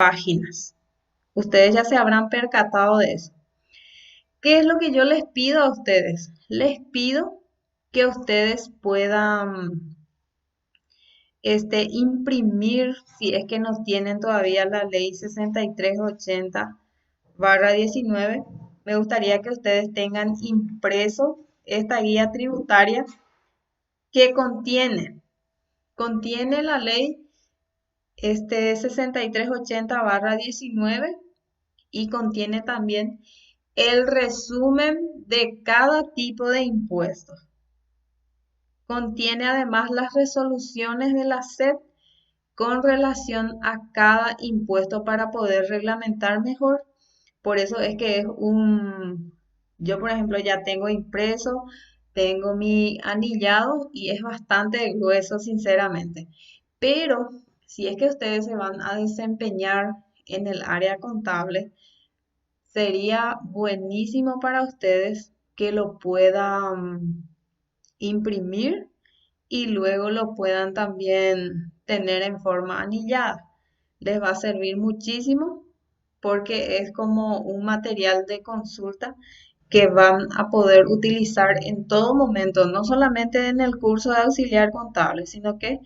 páginas. Ustedes ya se habrán percatado de eso. ¿Qué es lo que yo les pido a ustedes? Les pido que ustedes puedan imprimir, si es que no tienen todavía la ley 6380/19, me gustaría que ustedes tengan impreso esta guía tributaria que contiene la ley 6380/19 y contiene también el resumen de cada tipo de impuestos. Contiene además las resoluciones de la SED con relación a cada impuesto para poder reglamentar mejor. Por eso es que yo por ejemplo ya tengo impreso, tengo mi anillado y es bastante grueso sinceramente. Pero si es que ustedes se van a desempeñar en el área contable, sería buenísimo para ustedes que lo puedan imprimir y luego lo puedan también tener en forma anillada. Les va a servir muchísimo porque es como un material de consulta que van a poder utilizar en todo momento, no solamente en el curso de auxiliar contable, sino que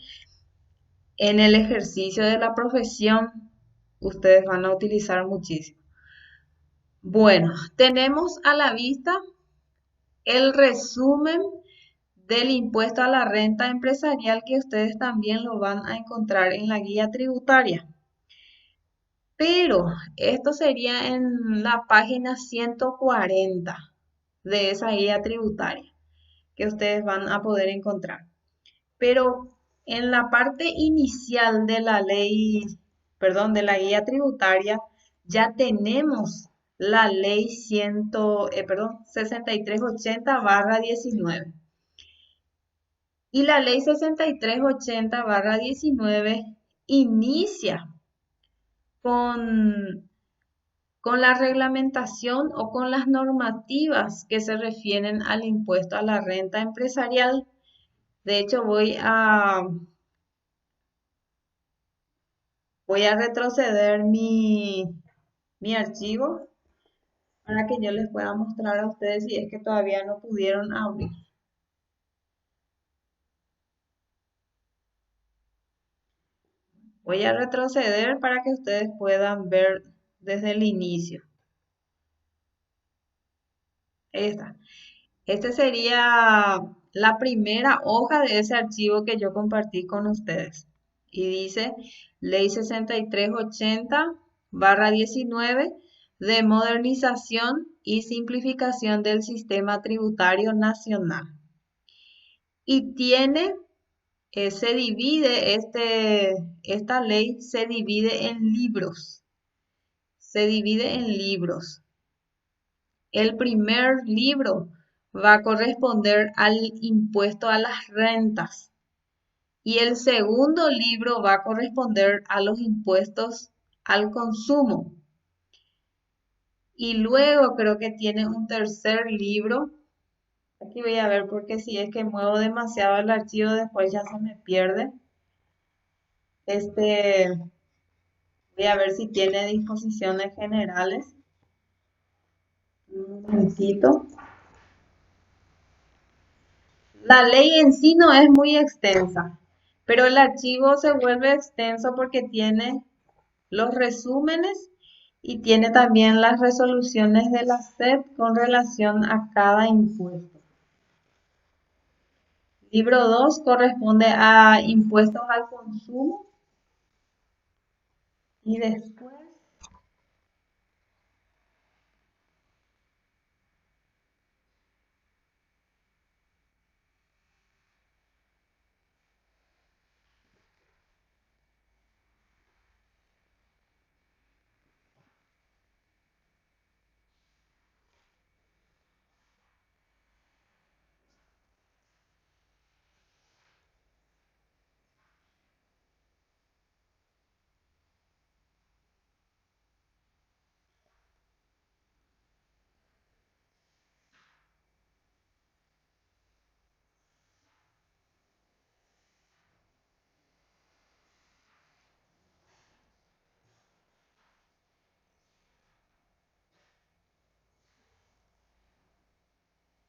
en el ejercicio de la profesión ustedes van a utilizar muchísimo. Bueno, tenemos a la vista el resumen del impuesto a la renta empresarial que ustedes también lo van a encontrar en la guía tributaria. Pero esto sería en la página 140 de esa guía tributaria que ustedes van a poder encontrar. Pero en la parte inicial de la ley, perdón, de la guía tributaria, ya tenemos la ley 6380/19. Y la ley 6380/19 inicia con, con la reglamentación o con las normativas que se refieren al impuesto a la renta empresarial. De hecho, voy a retroceder mi archivo para que yo les pueda mostrar a ustedes si es que todavía no pudieron abrir. Voy a retroceder para que ustedes puedan ver desde el inicio. Ahí está. Este sería la primera hoja de ese archivo que yo compartí con ustedes. Y dice Ley 6380/19 de modernización y simplificación del sistema tributario nacional. Y se divide, esta ley se divide en libros. Se divide en libros. El primer libro va a corresponder al impuesto a las rentas y el segundo libro va a corresponder a los impuestos al consumo. Y luego creo que tiene un tercer libro. Aquí voy a ver porque si es que muevo demasiado el archivo después ya se me pierde. Voy a ver si tiene disposiciones generales. Un momentito. La ley en sí no es muy extensa, pero el archivo se vuelve extenso porque tiene los resúmenes y tiene también las resoluciones de la SED con relación a cada impuesto. Libro 2 corresponde a impuestos al consumo y después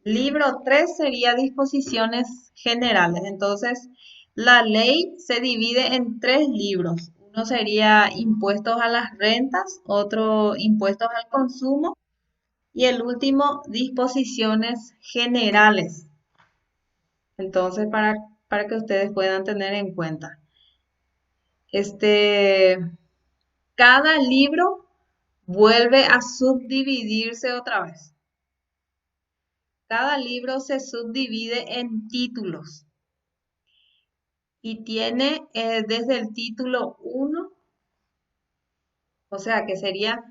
Libro 3 sería disposiciones generales. Entonces, la ley se divide en tres libros. Uno sería impuestos a las rentas, otro impuestos al consumo y el último disposiciones generales. Entonces, para que ustedes puedan tener en cuenta. Este, cada libro vuelve a subdividirse otra vez. Cada libro se subdivide en títulos y tiene desde el título 1, o sea que sería,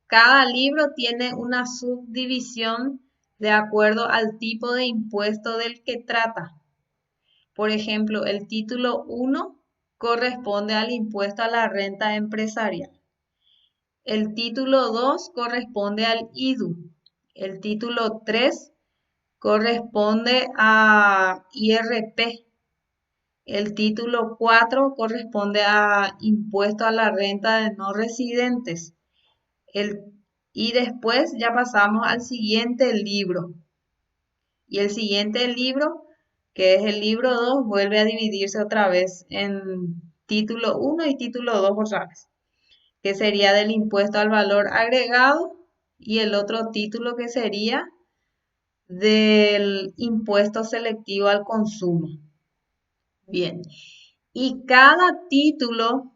cada libro tiene una subdivisión de acuerdo al tipo de impuesto del que trata. Por ejemplo, el título 1 corresponde al impuesto a la renta empresarial. El título 2 corresponde al IDU. El título 3 corresponde a IRP. El título 4 corresponde a impuesto a la renta de no residentes. Y después ya pasamos al siguiente libro. Y el siguiente libro, que es el libro 2, vuelve a dividirse otra vez en título 1 y título 2 otra vez, que sería del impuesto al valor agregado y el otro título que sería del impuesto selectivo al consumo. Bien, y cada título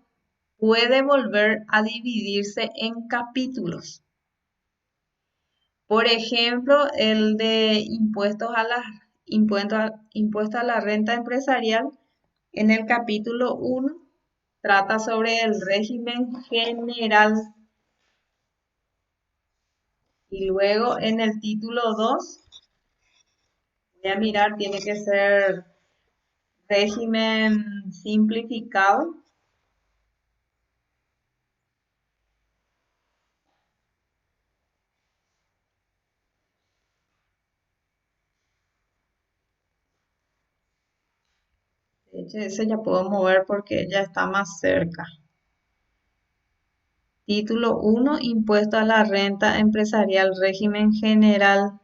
puede volver a dividirse en capítulos. Por ejemplo, el de impuesto a la renta empresarial, en el capítulo 1 trata sobre el régimen general y luego en el título 2, voy a mirar, tiene que ser régimen simplificado. De hecho, ese ya puedo mover porque ya está más cerca. Título 1, impuesto a la renta empresarial, régimen general.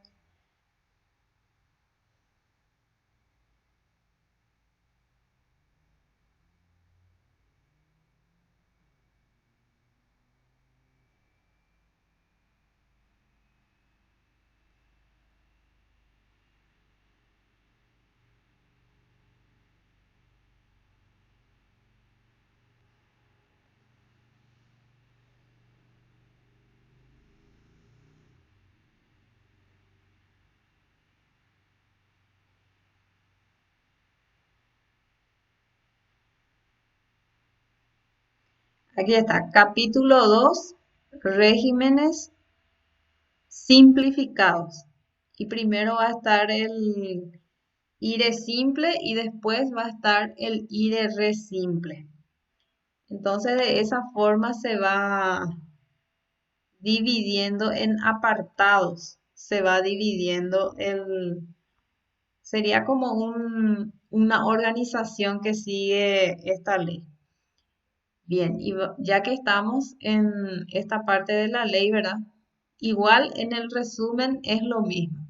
Aquí está, capítulo 2, regímenes simplificados. Y primero va a estar el IRE simple y después va a estar el IRE re simple. Entonces de esa forma se va dividiendo en apartados. Se va dividiendo sería como una organización que sigue esta ley. Bien, y ya que estamos en esta parte de la ley, ¿verdad? Igual en el resumen es lo mismo,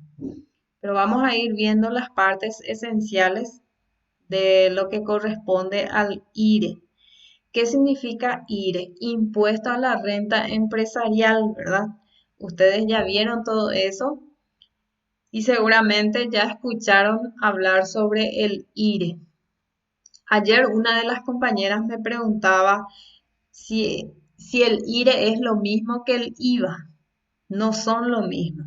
pero vamos a ir viendo las partes esenciales de lo que corresponde al IRE. ¿Qué significa IRE? Impuesto a la renta empresarial, ¿verdad? Ustedes ya vieron todo eso y seguramente ya escucharon hablar sobre el IRE. Ayer una de las compañeras me preguntaba si el IRE es lo mismo que el IVA. No son lo mismo.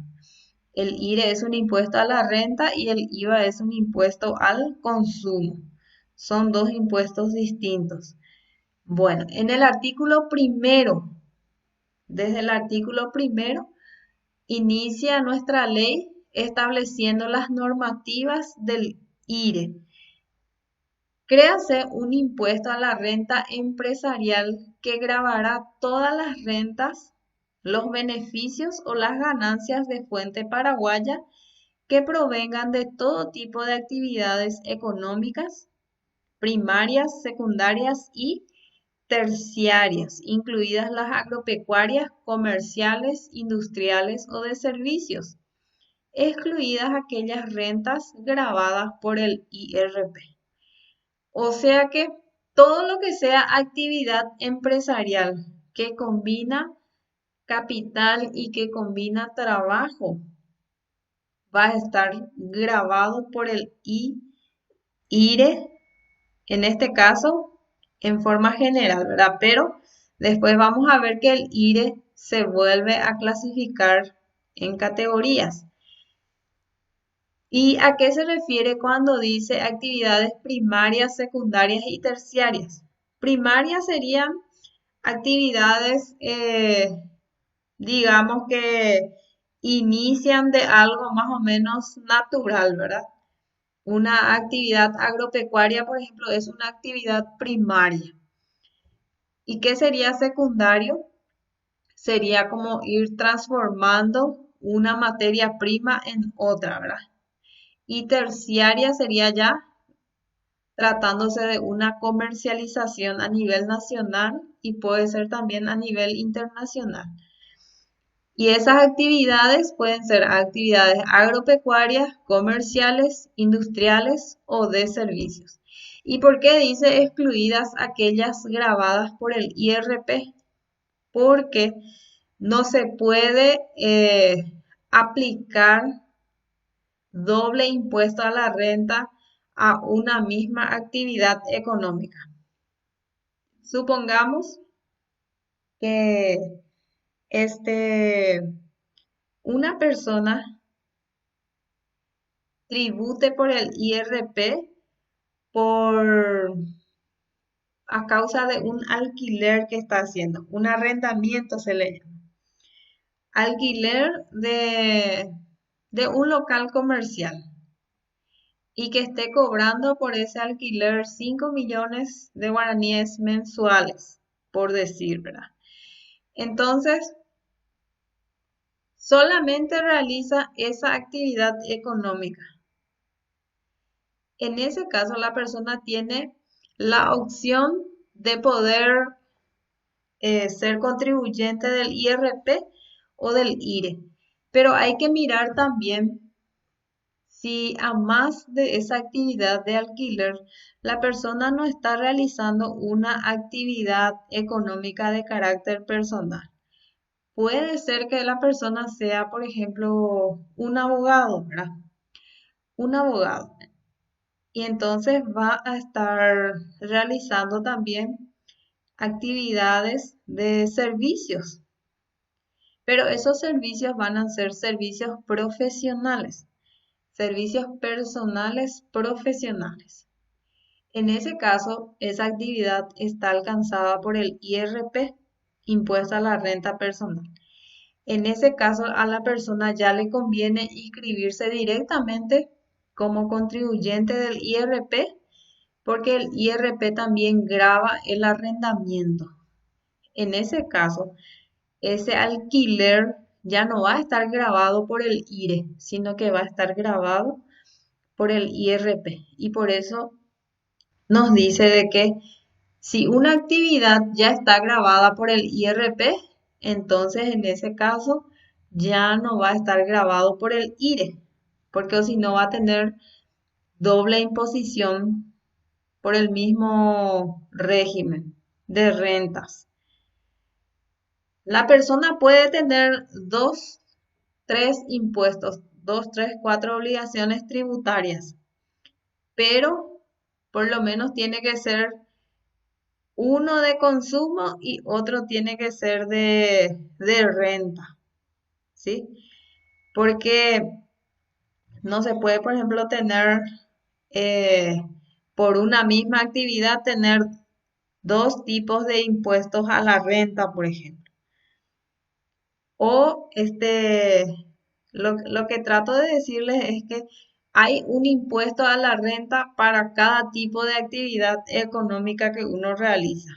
El IRE es un impuesto a la renta y el IVA es un impuesto al consumo. Son dos impuestos distintos. Bueno, en el artículo primero, desde el artículo primero, inicia nuestra ley estableciendo las normativas del IRE. Créase un impuesto a la renta empresarial que gravará todas las rentas, los beneficios o las ganancias de fuente paraguaya que provengan de todo tipo de actividades económicas, primarias, secundarias y terciarias, incluidas las agropecuarias, comerciales, industriales o de servicios, excluidas aquellas rentas gravadas por el IRP. O sea que todo lo que sea actividad empresarial que combina capital y que combina trabajo va a estar grabado por el IRE, en este caso en forma general, ¿verdad? Pero después vamos a ver que el IRE se vuelve a clasificar en categorías. ¿Y a qué se refiere cuando dice actividades primarias, secundarias y terciarias? Primarias serían actividades, digamos que inician de algo más o menos natural, ¿verdad? Una actividad agropecuaria, por ejemplo, es una actividad primaria. ¿Y qué sería secundario? Sería como ir transformando una materia prima en otra, ¿verdad? Y terciaria sería ya tratándose de una comercialización a nivel nacional y puede ser también a nivel internacional. Y esas actividades pueden ser actividades agropecuarias, comerciales, industriales o de servicios. ¿Y por qué dice excluidas aquellas gravadas por el IRP? Porque no se puede aplicar doble impuesto a la renta a una misma actividad económica. Supongamos que una persona tribute por el IRP a causa de un alquiler que está haciendo, un arrendamiento se le llama. Alquiler de un local comercial y que esté cobrando por ese alquiler 5 millones de guaraníes mensuales, por decir, ¿verdad? Entonces, solamente realiza esa actividad económica. En ese caso, la persona tiene la opción de poder ser contribuyente del IRP o del IRE. Pero hay que mirar también si a más de esa actividad de alquiler, la persona no está realizando una actividad económica de carácter personal. Puede ser que la persona sea, por ejemplo, un abogado, ¿verdad? Un abogado. Y entonces va a estar realizando también actividades de servicios. Pero esos servicios van a ser servicios profesionales, servicios personales profesionales. En ese caso, esa actividad está alcanzada por el IRP, impuesto a la renta personal. En ese caso, a la persona ya le conviene inscribirse directamente como contribuyente del IRP, porque el IRP también grava el arrendamiento. En ese caso, ese alquiler ya no va a estar grabado por el IRE, sino que va a estar grabado por el IRP. Y por eso nos dice de que si una actividad ya está grabada por el IRP, entonces en ese caso ya no va a estar grabado por el IRE, porque si no va a tener doble imposición por el mismo régimen de rentas. La persona puede tener tres impuestos, tres, cuatro obligaciones tributarias, pero por lo menos tiene que ser uno de consumo y otro tiene que ser de renta, ¿sí? Porque no se puede, por ejemplo, tener eh, por una misma actividad, tener dos tipos de impuestos a la renta, por ejemplo. O lo que trato de decirles es que hay un impuesto a la renta para cada tipo de actividad económica que uno realiza.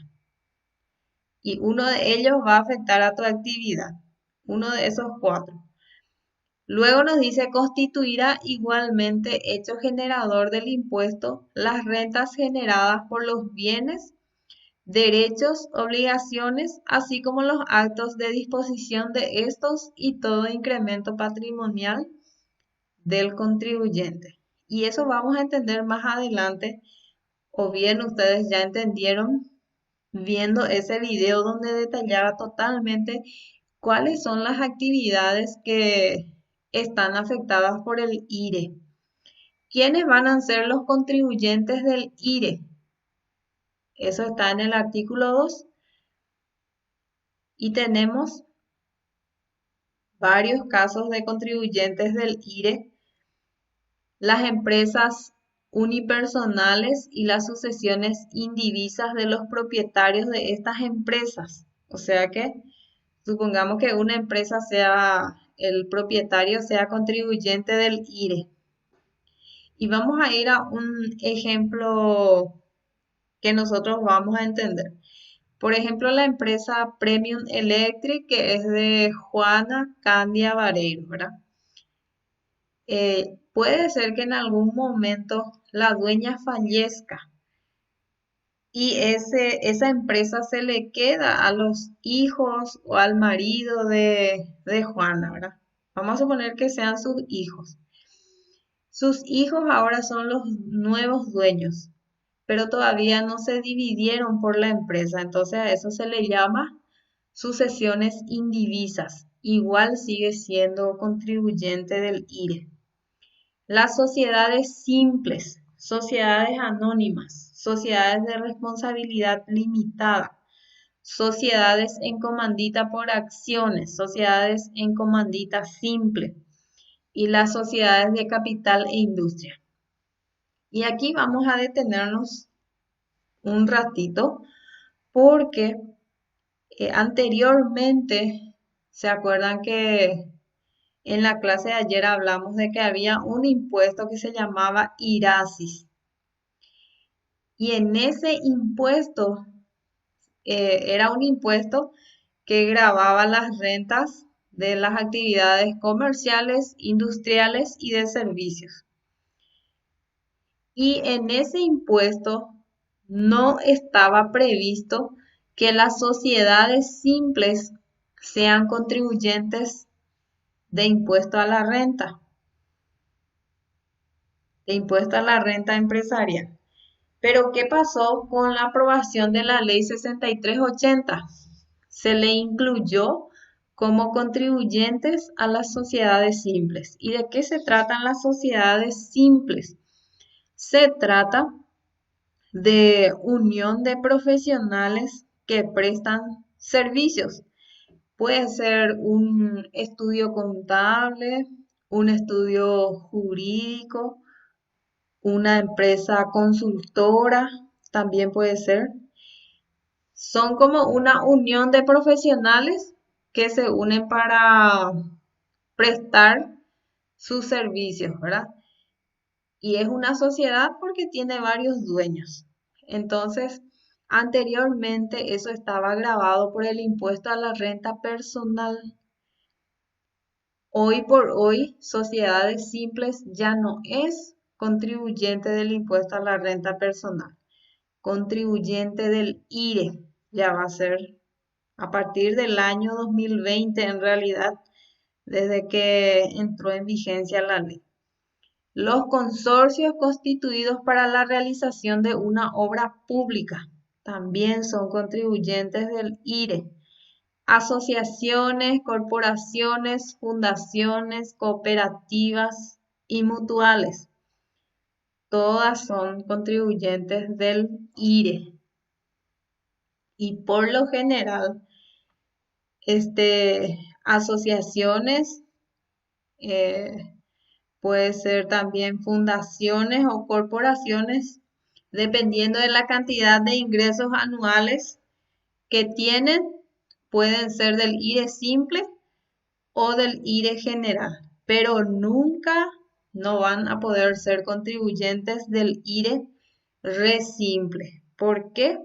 Y uno de ellos va a afectar a tu actividad. Uno de esos cuatro. Luego nos dice, constituirá igualmente hecho generador del impuesto las rentas generadas por los bienes, derechos, obligaciones, así como los actos de disposición de estos y todo incremento patrimonial del contribuyente. Y eso vamos a entender más adelante, o bien ustedes ya entendieron viendo ese video donde detallaba totalmente cuáles son las actividades que están afectadas por el IRE. ¿Quiénes van a ser los contribuyentes del IRE? Eso está en el artículo 2 y tenemos varios casos de contribuyentes del IRE, las empresas unipersonales y las sucesiones indivisas de los propietarios de estas empresas. O sea que supongamos que una empresa sea, el propietario sea contribuyente del IRE. Y vamos a ir a un ejemplo que nosotros vamos a entender. Por ejemplo, la empresa Premium Electric, que es de Juana Candia Vareiro, ¿verdad? Puede ser que en algún momento la dueña fallezca y esa empresa se le queda a los hijos o al marido de Juana, ¿verdad? Vamos a suponer que sean sus hijos. Sus hijos ahora son los nuevos dueños, pero todavía no se dividieron por la empresa, entonces a eso se le llama sucesiones indivisas. Igual sigue siendo contribuyente del IRE. Las sociedades simples, sociedades anónimas, sociedades de responsabilidad limitada, sociedades en comandita por acciones, sociedades en comandita simple y las sociedades de capital e industria. Y aquí vamos a detenernos un ratito porque anteriormente, ¿se acuerdan que en la clase de ayer hablamos de que había un impuesto que se llamaba IRASIS? Y en ese impuesto era un impuesto que gravaba las rentas de las actividades comerciales, industriales y de servicios. Y en ese impuesto no estaba previsto que las sociedades simples sean contribuyentes de impuesto a la renta, de impuesto a la renta empresarial. Pero ¿qué pasó con la aprobación de la ley 6380? Se le incluyó como contribuyentes a las sociedades simples. ¿Y de qué se tratan las sociedades simples? Se trata de unión de profesionales que prestan servicios. Puede ser un estudio contable, un estudio jurídico, una empresa consultora, también puede ser. Son como una unión de profesionales que se unen para prestar sus servicios, ¿verdad? Y es una sociedad porque tiene varios dueños. Entonces, anteriormente eso estaba gravado por el impuesto a la renta personal. Hoy por hoy, sociedades simples ya no es contribuyente del impuesto a la renta personal, contribuyente del IRE, ya va a ser a partir del año 2020 en realidad, desde que entró en vigencia la ley. Los consorcios constituidos para la realización de una obra pública también son contribuyentes del IRE. Asociaciones, corporaciones, fundaciones, cooperativas y mutuales. Todas son contribuyentes del IRE. Y por lo general, asociaciones, puede ser también fundaciones o corporaciones, dependiendo de la cantidad de ingresos anuales que tienen, pueden ser del IRE simple o del IRE general, pero nunca no van a poder ser contribuyentes del IRE re simple. ¿Por qué?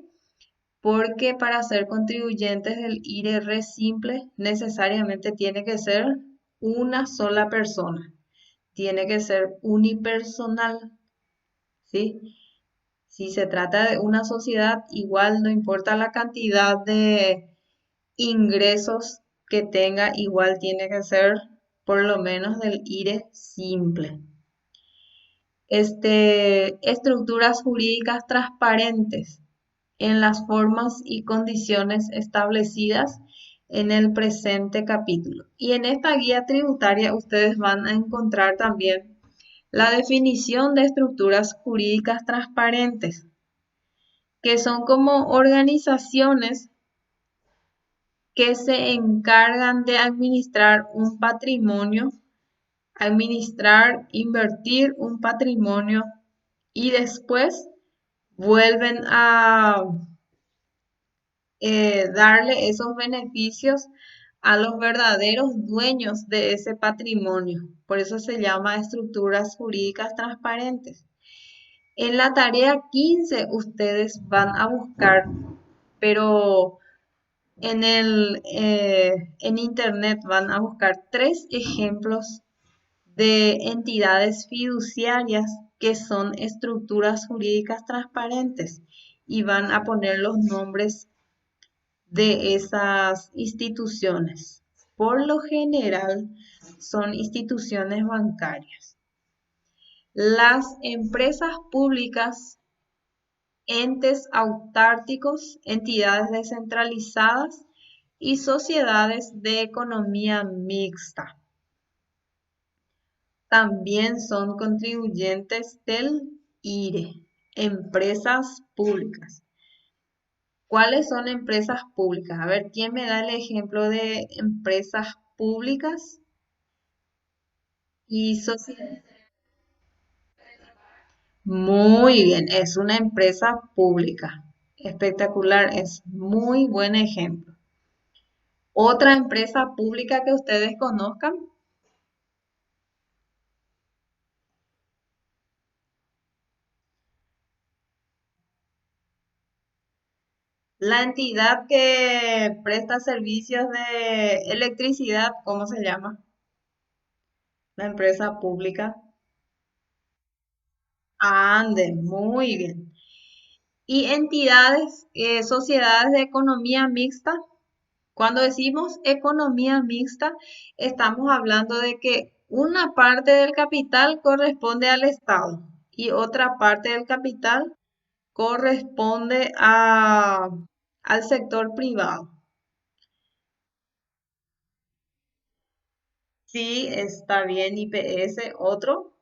Porque para ser contribuyentes del IRE re simple necesariamente tiene que ser una sola persona, tiene que ser unipersonal, ¿sí? Si se trata de una sociedad, igual no importa la cantidad de ingresos que tenga, igual tiene que ser por lo menos del IRE simple. Estructuras jurídicas transparentes en las formas y condiciones establecidas en el presente capítulo. Y en esta guía tributaria ustedes van a encontrar también la definición de estructuras jurídicas transparentes, que son como organizaciones que se encargan de administrar un patrimonio, administrar, invertir un patrimonio y después vuelven a darle esos beneficios a los verdaderos dueños de ese patrimonio. Por eso se llama estructuras jurídicas transparentes. En la tarea 15 ustedes van a buscar, pero en internet van a buscar 3 ejemplos de entidades fiduciarias que son estructuras jurídicas transparentes y van a poner los nombres de esas instituciones. Por lo general son instituciones bancarias. Las empresas públicas, entes autárquicos, entidades descentralizadas y sociedades de economía mixta. También son contribuyentes del IRE, empresas públicas. ¿Cuáles son empresas públicas? A ver, ¿quién me da el ejemplo de empresas públicas y sociedades? Muy bien, es una empresa pública. Espectacular, es muy buen ejemplo. Otra empresa pública que ustedes conozcan. La entidad que presta servicios de electricidad, ¿cómo se llama? La empresa pública. Ande, muy bien. Y entidades, sociedades de economía mixta. Cuando decimos economía mixta, estamos hablando de que una parte del capital corresponde al Estado y otra parte del capital corresponde al sector privado. Sí, está bien, IPS. Otro,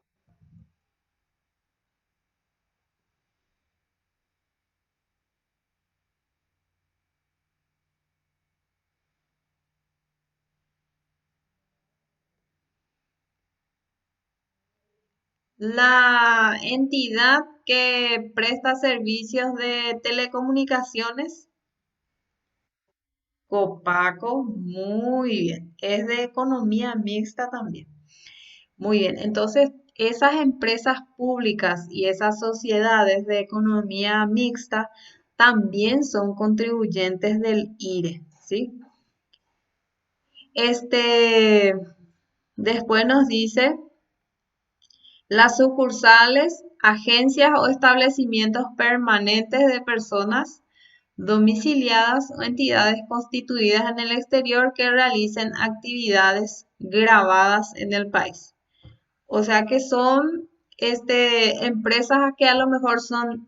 la entidad que presta servicios de telecomunicaciones, Copaco, muy bien. Es de economía mixta también. Muy bien, entonces esas empresas públicas y esas sociedades de economía mixta también son contribuyentes del IRE, ¿sí? Este, después nos dice las sucursales, agencias o establecimientos permanentes de personas domiciliadas o entidades constituidas en el exterior que realicen actividades grabadas en el país. O sea que son empresas que a lo mejor son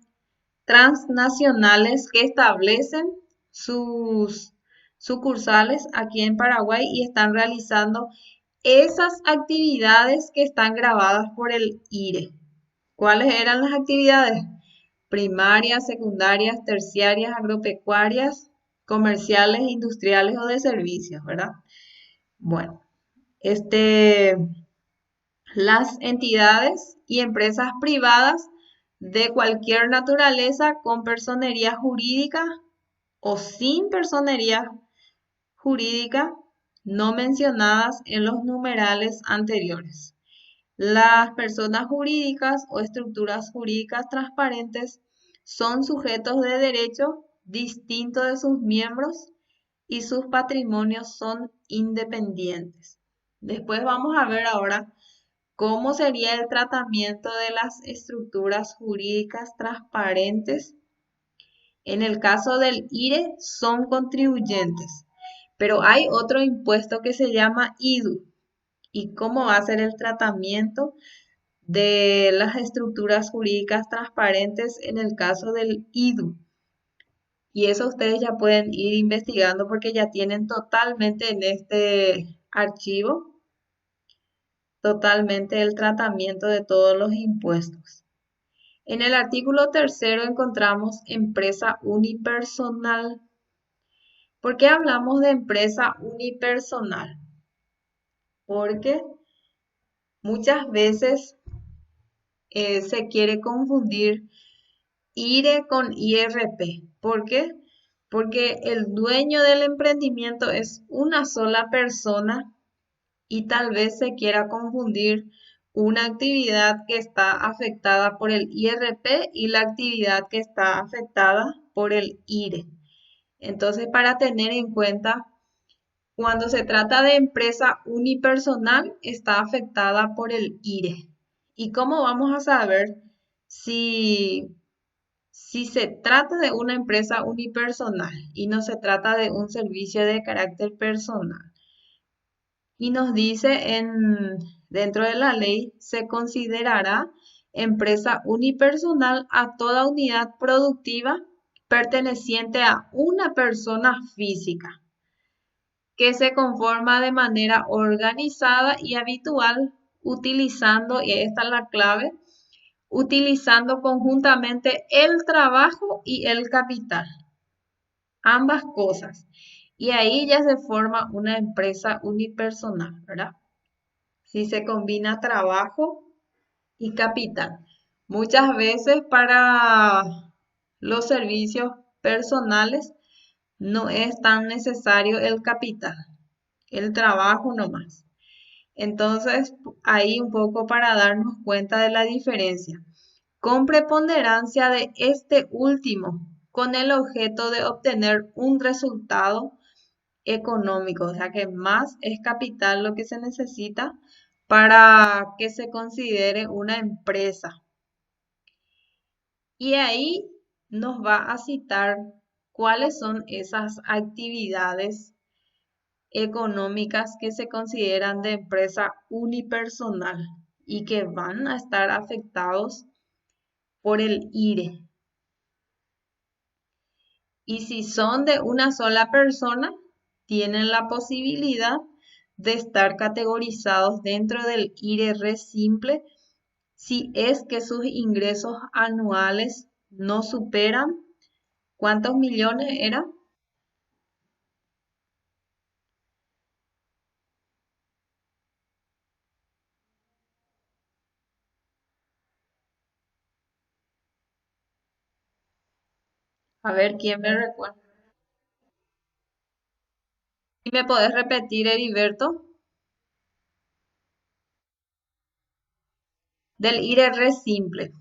transnacionales que establecen sus sucursales aquí en Paraguay y están realizando esas actividades que están grabadas por el IRE. ¿Cuáles eran las actividades? Primarias, secundarias, terciarias, agropecuarias, comerciales, industriales o de servicios, ¿verdad? Bueno, las entidades y empresas privadas de cualquier naturaleza con personería jurídica o sin personería jurídica no mencionadas en los numerales anteriores. Las personas jurídicas o estructuras jurídicas transparentes son sujetos de derecho distinto de sus miembros y sus patrimonios son independientes. Después vamos a ver ahora cómo sería el tratamiento de las estructuras jurídicas transparentes. En el caso del IRE son contribuyentes, pero hay otro impuesto que se llama IDU. y cómo va a ser el tratamiento de las estructuras jurídicas transparentes en el caso del IDU. Y eso ustedes ya pueden ir investigando porque ya tienen totalmente en este archivo, totalmente el tratamiento de todos los impuestos. En el artículo tercero encontramos empresa unipersonal. ¿Por qué hablamos de empresa unipersonal? Porque muchas veces se quiere confundir IRE con IRP. ¿Por qué? Porque el dueño del emprendimiento es una sola persona y tal vez se quiera confundir una actividad que está afectada por el IRP y la actividad que está afectada por el IRE. Entonces, para tener en cuenta, cuando se trata de empresa unipersonal, está afectada por el IRE. ¿Y cómo vamos a saber si se trata de una empresa unipersonal y no se trata de un servicio de carácter personal? Y nos dice dentro de la ley, se considerará empresa unipersonal a toda unidad productiva perteneciente a una persona física que se conforma de manera organizada y habitual, utilizando, y esta es la clave, utilizando conjuntamente el trabajo y el capital, ambas cosas. Y ahí ya se forma una empresa unipersonal, ¿verdad? Si se combina trabajo y capital. Muchas veces para los servicios personales no es tan necesario el capital, el trabajo nomás. Entonces, ahí un poco para darnos cuenta de la diferencia. Con preponderancia de este último, con el objeto de obtener un resultado económico, o sea que más es capital lo que se necesita para que se considere una empresa. Y ahí nos va a citar cuáles son esas actividades económicas que se consideran de empresa unipersonal y que van a estar afectados por el IRE. Y si son de una sola persona, tienen la posibilidad de estar categorizados dentro del IRR simple si es que sus ingresos anuales no superan, ¿cuántos millones era? A ver, ¿quién me recuerda? ¿Y me podés repetir, Heriberto? Del IRR simple.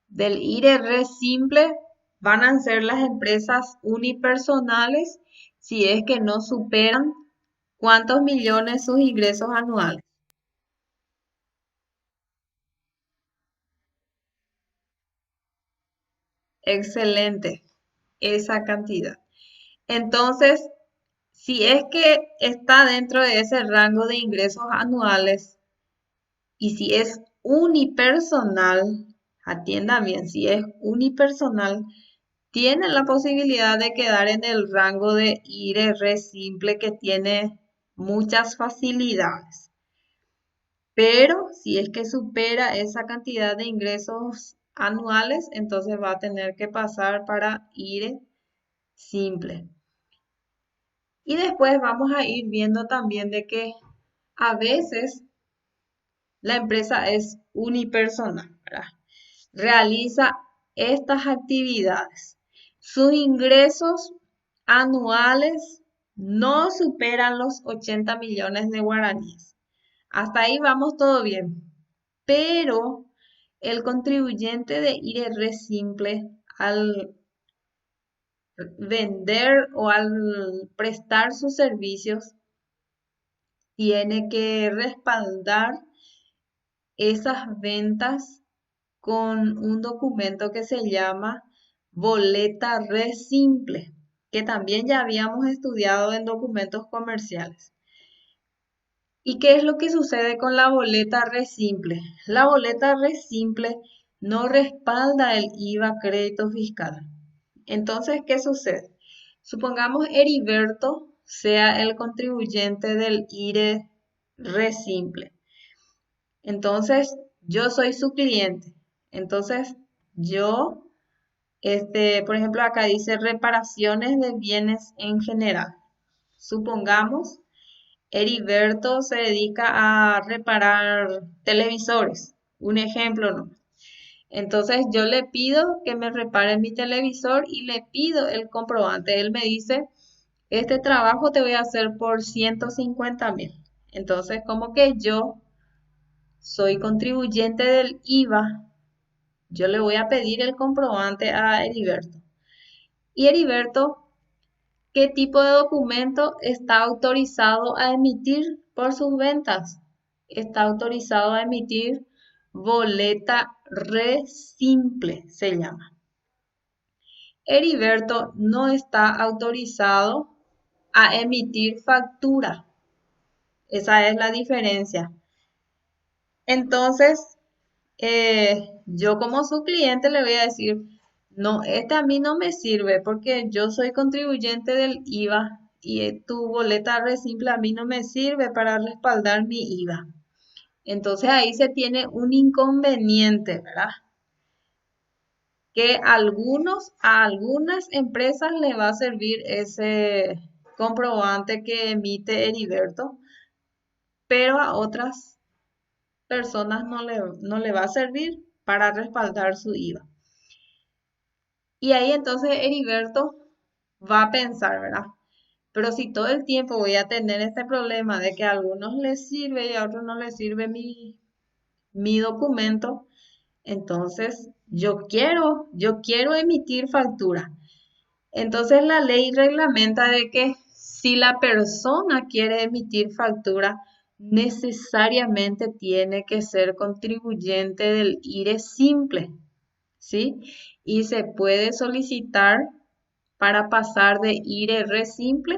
Del IRR simple van a ser las empresas unipersonales si es que no superan cuántos millones sus ingresos anuales. Excelente, esa cantidad. Entonces, si es que está dentro de ese rango de ingresos anuales y si es unipersonal, atienda bien, si es unipersonal, tiene la posibilidad de quedar en el rango de IRR simple que tiene muchas facilidades. Pero si es que supera esa cantidad de ingresos anuales, entonces va a tener que pasar para IRE simple. Y después vamos a ir viendo también de que a veces la empresa es unipersonal, ¿verdad? Realiza estas actividades. Sus ingresos anuales no superan los 80 millones de guaraníes. Hasta ahí vamos todo bien. Pero el contribuyente de IRR simple al vender o al prestar sus servicios tiene que respaldar esas ventas con un documento que se llama boleta re simple. que también ya habíamos estudiado en documentos comerciales. ¿Y qué es lo que sucede con la boleta re simple? La boleta re simple no respalda el IVA crédito fiscal. Entonces, ¿qué sucede? Supongamos Heriberto sea el contribuyente del IRE re simple. Entonces, yo soy su cliente. Entonces, yo, por ejemplo, acá dice reparaciones de bienes en general. Supongamos, Heriberto se dedica a reparar televisores. Un ejemplo, ¿no? Entonces, yo le pido que me repare mi televisor y le pido el comprobante. Él me dice, este trabajo te voy a hacer por 150.000. Entonces, como que yo soy contribuyente del IVA, yo le voy a pedir el comprobante a Heriberto. Y Heriberto, ¿qué tipo de documento está autorizado a emitir por sus ventas? Está autorizado a emitir boleta re simple, se llama. Heriberto no está autorizado a emitir factura. Esa es la diferencia. Entonces, yo como su cliente le voy a decir, no, este a mí no me sirve porque yo soy contribuyente del IVA y tu boleta re simple a mí no me sirve para respaldar mi IVA. Entonces ahí se tiene un inconveniente, ¿verdad? Que a algunas empresas le va a servir ese comprobante que emite Heriberto, pero a otras personas no le va a servir para respaldar su IVA. Y ahí entonces Heriberto va a pensar, ¿verdad? Pero si todo el tiempo voy a tener este problema de que a algunos les sirve y a otros no les sirve mi documento, entonces yo quiero emitir factura. Entonces la ley reglamenta de que si la persona quiere emitir factura, necesariamente tiene que ser contribuyente del IRE simple, ¿sí? Y se puede solicitar para pasar de IRE re simple,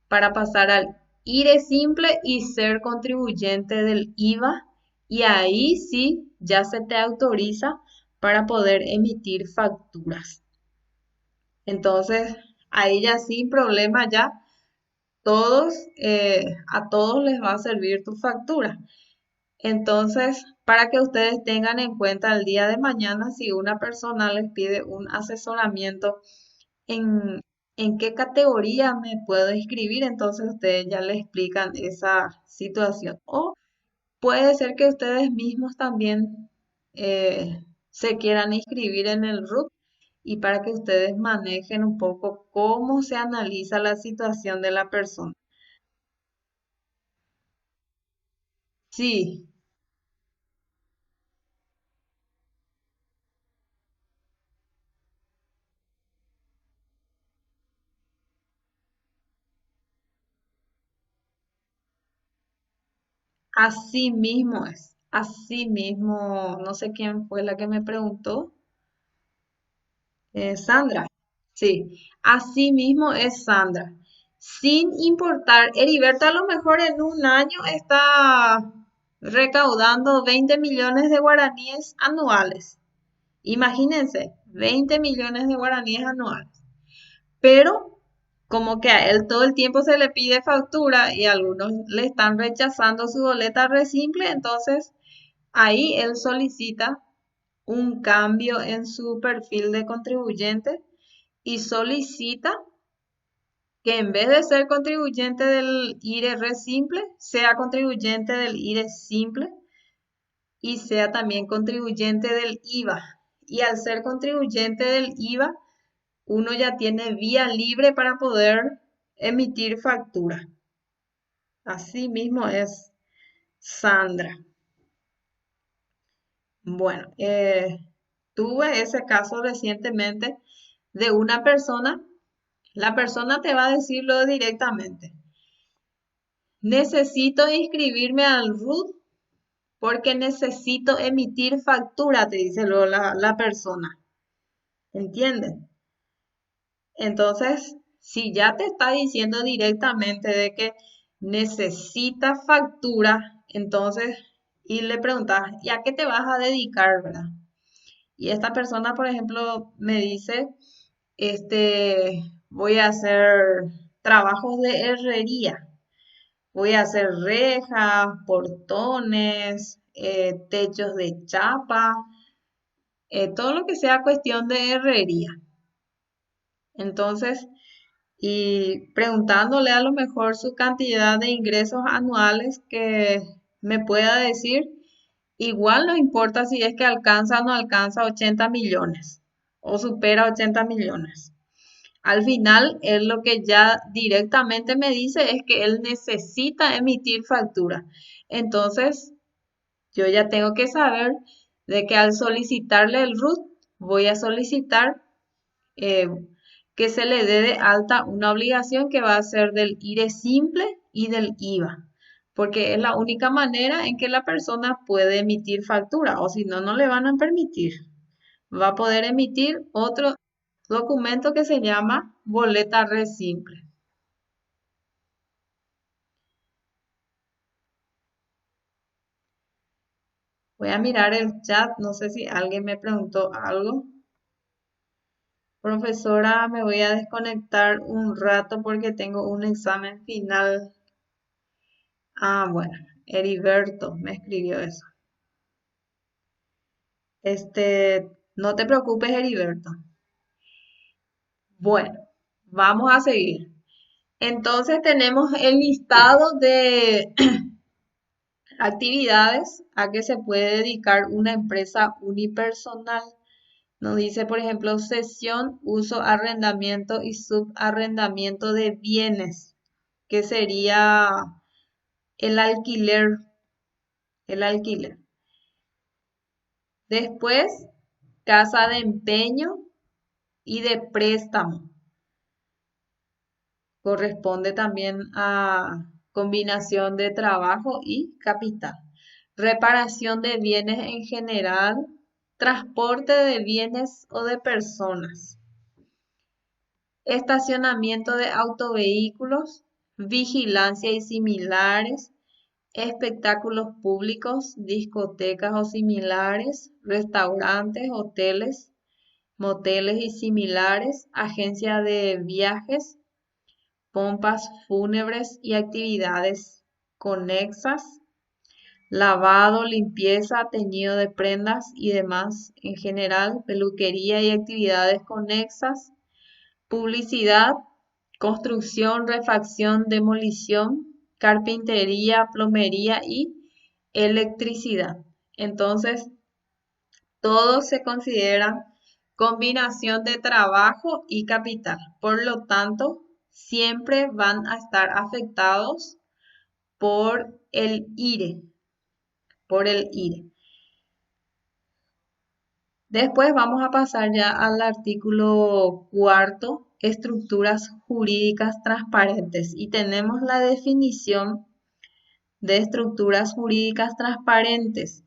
para pasar al IRE simple y ser contribuyente del IVA. Y ahí sí ya se te autoriza para poder emitir facturas. Entonces, ahí ya sin problema ya todos, a todos les va a servir tu factura. Entonces, para que ustedes tengan en cuenta el día de mañana, si una persona les pide un asesoramiento en qué categoría me puedo inscribir, entonces ustedes ya le explican esa situación. O puede ser que ustedes mismos también se quieran inscribir en el RUT y para que ustedes manejen un poco cómo se analiza la situación de la persona. Sí, así mismo es. Así mismo, no sé quién fue la que me preguntó. Sandra. Sí, así mismo es Sandra. Sin importar, Heriberto a lo mejor en un año está recaudando 20 millones de guaraníes anuales. Imagínense, 20 millones de guaraníes anuales. Pero como que a él todo el tiempo se le pide factura y algunos le están rechazando su boleta re simple, entonces ahí él solicita un cambio en su perfil de contribuyente y solicita que en vez de ser contribuyente del IRE re simple, sea contribuyente del IRE simple y sea también contribuyente del IVA. Y al ser contribuyente del IVA, uno ya tiene vía libre para poder emitir factura. Así mismo es Sandra. Bueno, tuve ese caso recientemente de una persona. La persona te va a decirlo directamente. Necesito inscribirme al RUT porque necesito emitir factura, te dice luego la persona. ¿Entienden? Entonces, si ya te está diciendo directamente de que necesita factura, entonces, y le preguntas, ¿y a qué te vas a dedicar, verdad? Y esta persona, por ejemplo, me dice, voy a hacer trabajos de herrería, voy a hacer rejas, portones, techos de chapa, todo lo que sea cuestión de herrería. Entonces, y preguntándole a lo mejor su cantidad de ingresos anuales que me pueda decir, igual no importa si es que alcanza o no alcanza 80 millones o supera 80 millones. Al final, él lo que ya directamente me dice es que él necesita emitir factura. Entonces, yo ya tengo que saber de que al solicitarle el RUT, voy a solicitar eh, que se le dé de alta una obligación que va a ser del IRE simple y del IVA, porque es la única manera en que la persona puede emitir factura, o si no, no le van a permitir. Va a poder emitir otro documento que se llama boleta re simple. Voy a mirar el chat, no sé si alguien me preguntó algo. Profesora, me voy a desconectar un rato porque tengo un examen final. Ah, bueno, Heriberto me escribió eso. No te preocupes, Heriberto. Bueno, vamos a seguir. Entonces tenemos el listado de actividades a que se puede dedicar una empresa unipersonal. Nos dice, por ejemplo, cesión, uso, arrendamiento y subarrendamiento de bienes, que sería el alquiler, el alquiler. Después, casa de empeño y de préstamo. Corresponde también a combinación de trabajo y capital. Reparación de bienes en general, transporte de bienes o de personas. Estacionamiento de autovehículos, vigilancia y similares, espectáculos públicos, discotecas o similares, restaurantes, hoteles, moteles y similares, agencia de viajes, pompas fúnebres y actividades conexas, lavado, limpieza, teñido de prendas y demás en general, peluquería y actividades conexas, publicidad, construcción, refacción, demolición, carpintería, plomería y electricidad. Entonces, todos se consideran combinación de trabajo y capital. Por lo tanto, siempre van a estar afectados por el IRE, por el IRE. Después vamos a pasar ya al artículo cuarto, estructuras jurídicas transparentes. Y tenemos la definición de estructuras jurídicas transparentes.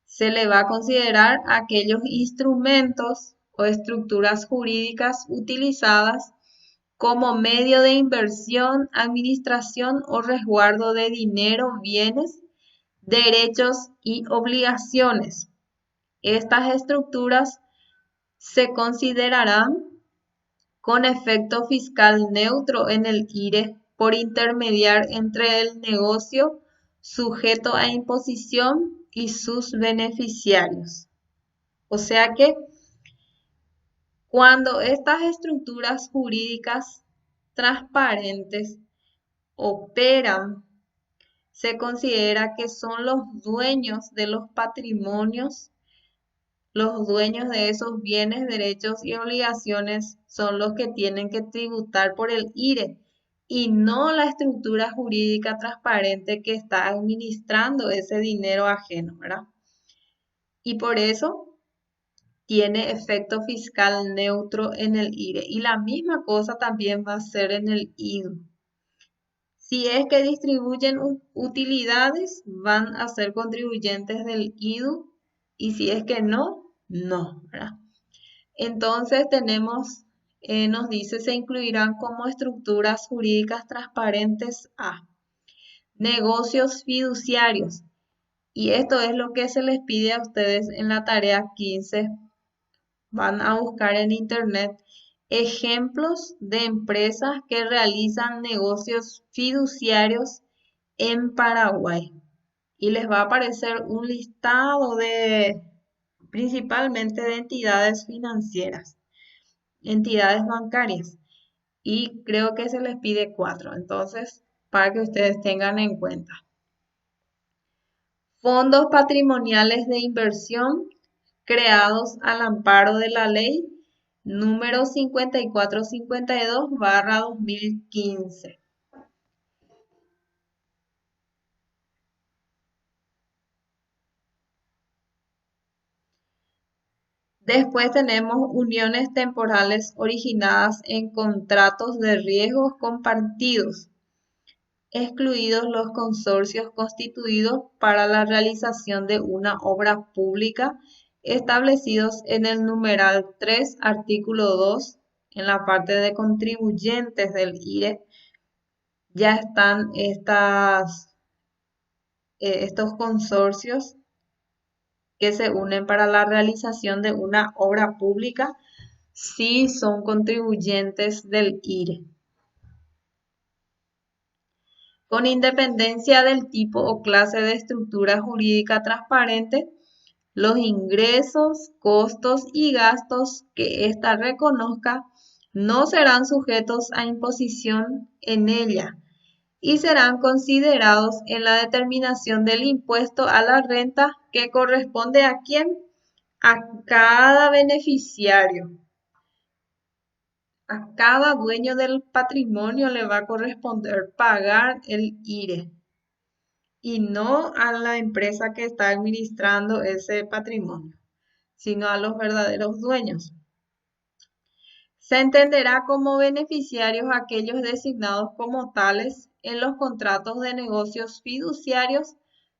Se le va a considerar aquellos instrumentos o estructuras jurídicas utilizadas como medio de inversión, administración o resguardo de dinero, bienes, derechos y obligaciones. Estas estructuras se considerarán con efecto fiscal neutro en el IRE por intermediar entre el negocio sujeto a imposición y sus beneficiarios. O sea que cuando estas estructuras jurídicas transparentes operan, se considera que son los dueños de los patrimonios, los dueños de esos bienes, derechos y obligaciones son los que tienen que tributar por el IRE y no la estructura jurídica transparente que está administrando ese dinero ajeno, ¿verdad? Y por eso tiene efecto fiscal neutro en el IRE. Y la misma cosa también va a ser en el IDU. Si es que distribuyen utilidades, van a ser contribuyentes del IDU. Y si es que no, no, ¿verdad? Entonces tenemos nos dice se incluirán como estructuras jurídicas transparentes a negocios fiduciarios. Y esto es lo que se les pide a ustedes en la tarea 15. Van a buscar en internet ejemplos de empresas que realizan negocios fiduciarios en Paraguay. Y les va a aparecer un listado de principalmente de entidades financieras, entidades bancarias. Y creo que se les pide 4. Entonces, para que ustedes tengan en cuenta. Fondos patrimoniales de inversión creados al amparo de la ley número 5452/2015. Después tenemos uniones temporales originadas en contratos de riesgos compartidos, excluidos los consorcios constituidos para la realización de una obra pública establecidos en el numeral 3, artículo 2, en la parte de contribuyentes del IRE. Ya están estos consorcios que se unen para la realización de una obra pública si son contribuyentes del IRE. Con independencia del tipo o clase de estructura jurídica transparente, los ingresos, costos y gastos que ésta reconozca no serán sujetos a imposición en ella y serán considerados en la determinación del impuesto a la renta que corresponde a quién, a cada beneficiario. A cada dueño del patrimonio le va a corresponder pagar el IRE y no a la empresa que está administrando ese patrimonio, sino a los verdaderos dueños. Se entenderá como beneficiarios aquellos designados como tales en los contratos de negocios fiduciarios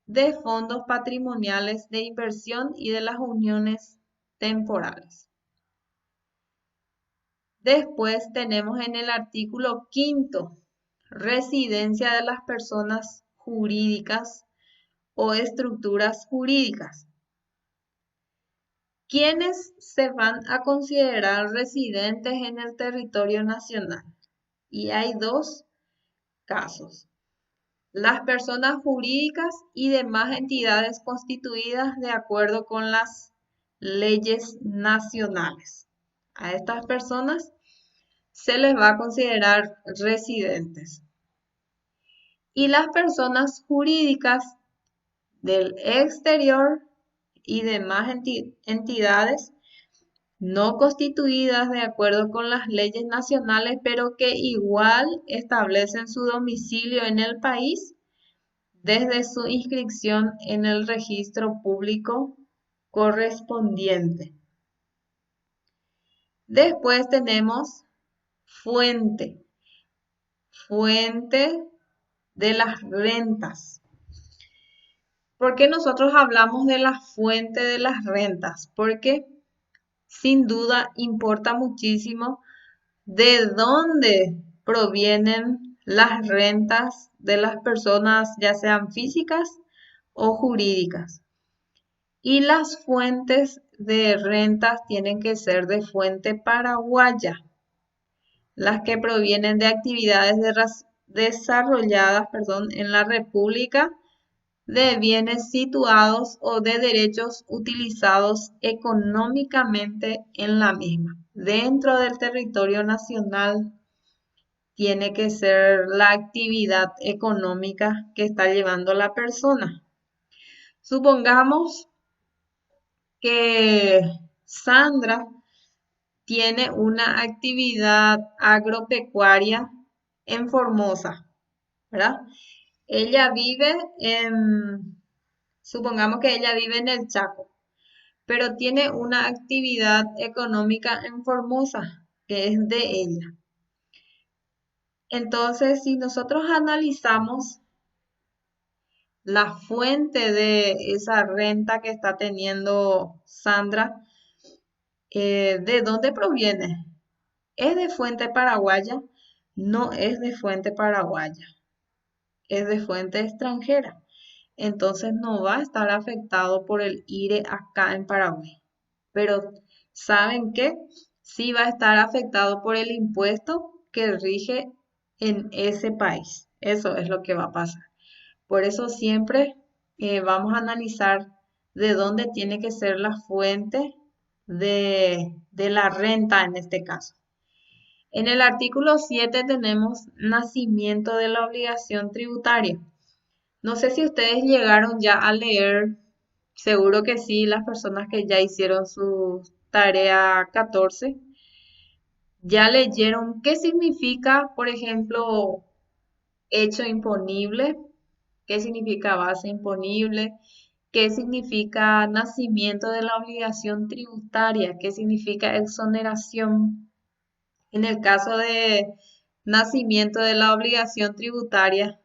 de fondos patrimoniales de inversión y de las uniones temporales. Después tenemos en el artículo 5, residencia de las personas jurídicas o estructuras jurídicas. ¿Quiénes se van a considerar residentes en el territorio nacional? Y hay 2 casos. Las personas jurídicas y demás entidades constituidas de acuerdo con las leyes nacionales. A estas personas se les va a considerar residentes. Y las personas jurídicas del exterior y demás entidades no constituidas de acuerdo con las leyes nacionales, pero que igual establecen su domicilio en el país desde su inscripción en el registro público correspondiente. Después tenemos fuente de las rentas. ¿Por qué nosotros hablamos de la fuente de las rentas? Porque sin duda importa muchísimo de dónde provienen las rentas de las personas, ya sean físicas o jurídicas. Y las fuentes de rentas tienen que ser de fuente paraguaya, las que provienen de actividades desarrolladas en la República, de bienes situados o de derechos utilizados económicamente en la misma. Dentro del territorio nacional tiene que ser la actividad económica que está llevando la persona. Supongamos que Sandra tiene una actividad agropecuaria en Formosa, ¿verdad? Supongamos que ella vive en el Chaco, pero tiene una actividad económica en Formosa, que es de ella. Entonces, si nosotros analizamos la fuente de esa renta que está teniendo Sandra, ¿de dónde proviene? ¿Es de fuente paraguaya? No es de fuente paraguaya, es de fuente extranjera. Entonces no va a estar afectado por el IRE acá en Paraguay. Pero ¿saben qué? Sí va a estar afectado por el impuesto que rige en ese país. Eso es lo que va a pasar. Por eso siempre vamos a analizar de dónde tiene que ser la fuente de la renta en este caso. En el artículo 7 tenemos nacimiento de la obligación tributaria. No sé si ustedes llegaron ya a leer, seguro que sí, las personas que ya hicieron su tarea 14, ya leyeron qué significa, por ejemplo, hecho imponible, qué significa base imponible, qué significa nacimiento de la obligación tributaria, qué significa exoneración. En el caso de nacimiento de la obligación tributaria,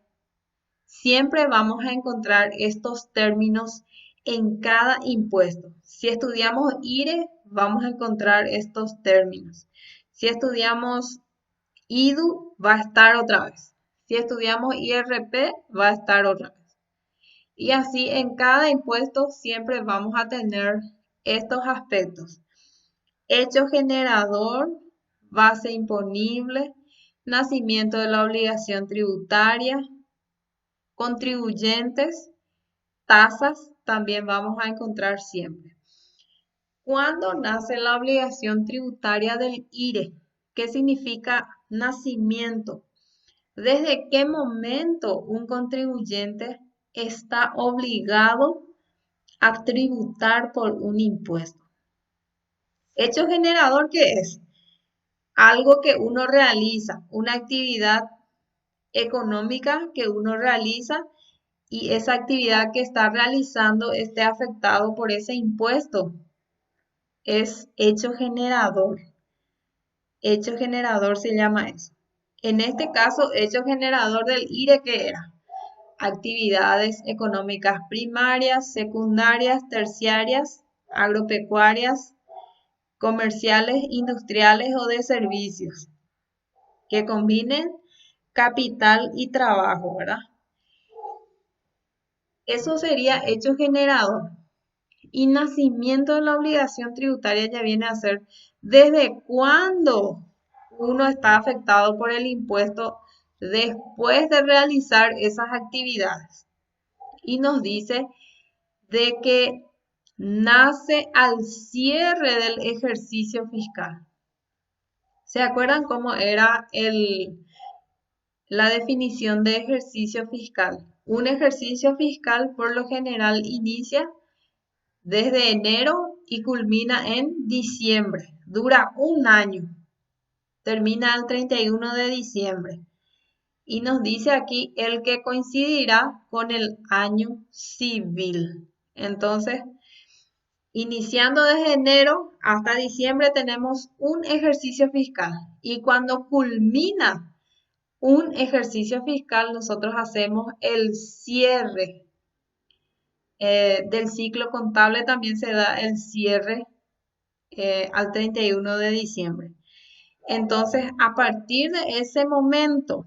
siempre vamos a encontrar estos términos en cada impuesto. Si estudiamos IRE, vamos a encontrar estos términos. Si estudiamos IDU, va a estar otra vez. Si estudiamos IRP, va a estar otra vez. Y así en cada impuesto siempre vamos a tener estos aspectos. Hecho generador, base imponible, nacimiento de la obligación tributaria, contribuyentes, tasas, también vamos a encontrar siempre. ¿Cuándo nace la obligación tributaria del IRE? ¿Qué significa nacimiento? ¿Desde qué momento un contribuyente está obligado a tributar por un impuesto? Hecho generador, ¿qué es? Algo que uno realiza, una actividad económica que uno realiza y esa actividad que está realizando esté afectado por ese impuesto. Es hecho generador. Hecho generador se llama eso. En este caso, hecho generador del IRE, ¿qué era? Actividades económicas primarias, secundarias, terciarias, agropecuarias, comerciales, industriales o de servicios, que combinen capital y trabajo, ¿verdad? Eso sería hecho generador. Y nacimiento de la obligación tributaria ya viene a ser desde cuándo uno está afectado por el impuesto después de realizar esas actividades. Y nos dice de que nace al cierre del ejercicio fiscal. ¿Se acuerdan cómo era la definición de ejercicio fiscal? Un ejercicio fiscal por lo general inicia desde enero y culmina en diciembre. Dura un año. Termina el 31 de diciembre. Y nos dice aquí el que coincidirá con el año civil. Entonces, iniciando desde enero hasta diciembre tenemos un ejercicio fiscal. Y cuando culmina un ejercicio fiscal, nosotros hacemos el cierre del ciclo contable, también se da el cierre al 31 de diciembre. Entonces, a partir de ese momento,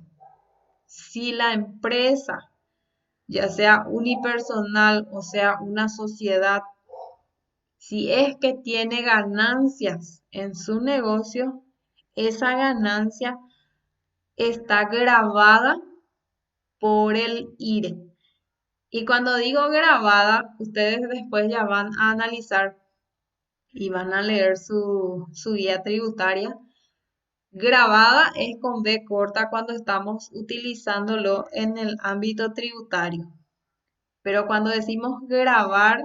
si la empresa, ya sea unipersonal o sea una sociedad, si es que tiene ganancias en su negocio, esa ganancia está grabada por el IRE. Y cuando digo grabada, ustedes después ya van a analizar y van a leer su guía tributaria. Grabada es con B corta cuando estamos utilizándolo en el ámbito tributario. Pero cuando decimos grabar,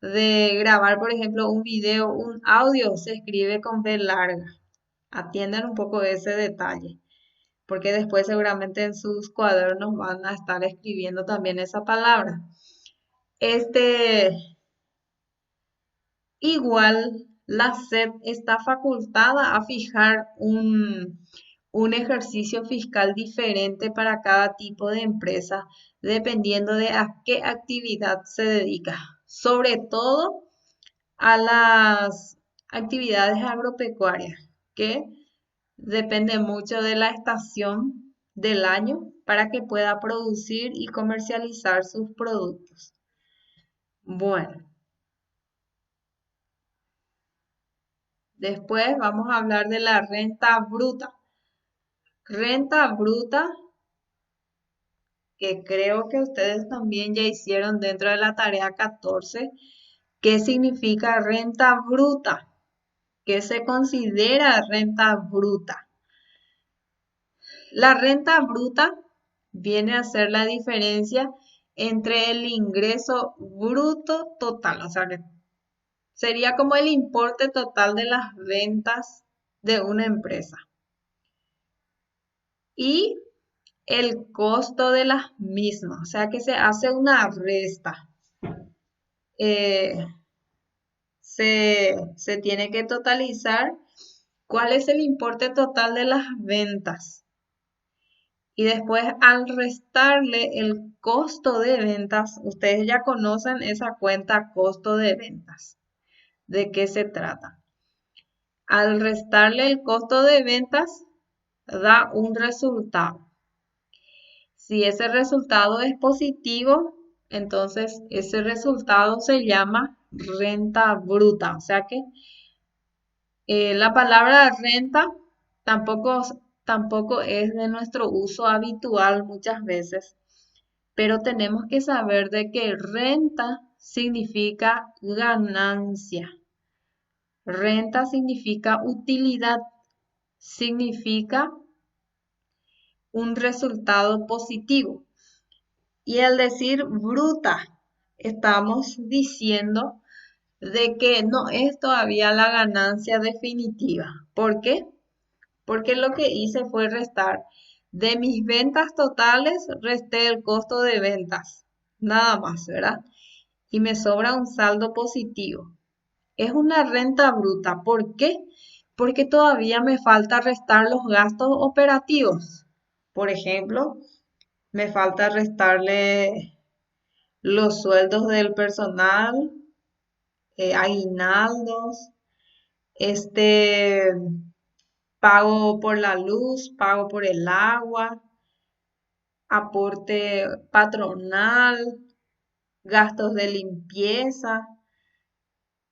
de grabar, por ejemplo, un video, un audio, se escribe con B larga. Atiendan un poco ese detalle, porque después seguramente en sus cuadernos van a estar escribiendo también esa palabra. Igual, la SEP está facultada a fijar un ejercicio fiscal diferente para cada tipo de empresa, dependiendo de a qué actividad se dedica, sobre todo a las actividades agropecuarias, que Depende mucho de la estación del año para que pueda producir y comercializar sus productos. Bueno, después vamos a hablar de la renta bruta. Renta bruta, que creo que ustedes también ya hicieron dentro de la tarea 14. ¿Qué significa renta bruta? ¿Qué se considera renta bruta? La renta bruta viene a ser la diferencia entre el ingreso bruto total, o sea que sería como el importe total de las ventas de una empresa y el costo de las mismas, o sea que se hace una resta. Eh, se tiene que totalizar cuál es el importe total de las ventas. Y después al restarle el costo de ventas, ustedes ya conocen esa cuenta costo de ventas. ¿De qué se trata? Al restarle el costo de ventas, da un resultado. Si ese resultado es positivo, entonces ese resultado se llama renta bruta. O sea que la palabra renta tampoco es de nuestro uso habitual muchas veces, pero tenemos que saber de que renta significa ganancia. Renta significa utilidad, significa un resultado positivo. Y al decir bruta, estamos diciendo de que no es todavía la ganancia definitiva. ¿Por qué? Porque lo que hice fue restar de mis ventas totales, resté el costo de ventas. Nada más, ¿verdad? Y me sobra un saldo positivo. Es una renta bruta. ¿Por qué? Porque todavía me falta restar los gastos operativos. Por ejemplo, me falta restarle los sueldos del personal, aguinaldos, este pago por la luz, pago por el agua, aporte patronal, gastos de limpieza,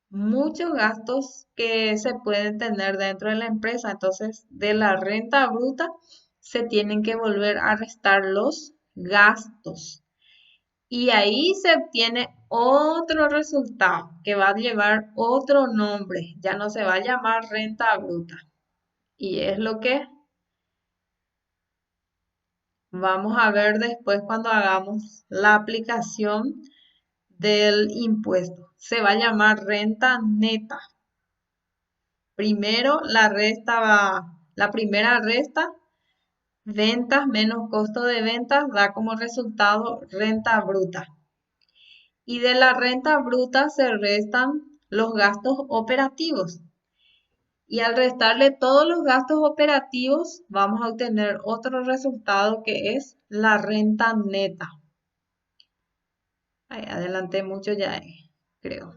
muchos gastos que se pueden tener dentro de la empresa. Entonces, de la renta bruta se tienen que volver a restar los gastos. Y ahí se obtiene otro resultado que va a llevar otro nombre. Ya no se va a llamar renta bruta. Y es lo que vamos a ver después cuando hagamos la aplicación del impuesto. Se va a llamar renta neta. Primero la primera resta, ventas menos costo de ventas, da como resultado renta bruta. Y de la renta bruta se restan los gastos operativos. Y al restarle todos los gastos operativos, vamos a obtener otro resultado que es la renta neta. Ay, adelanté mucho ya, creo.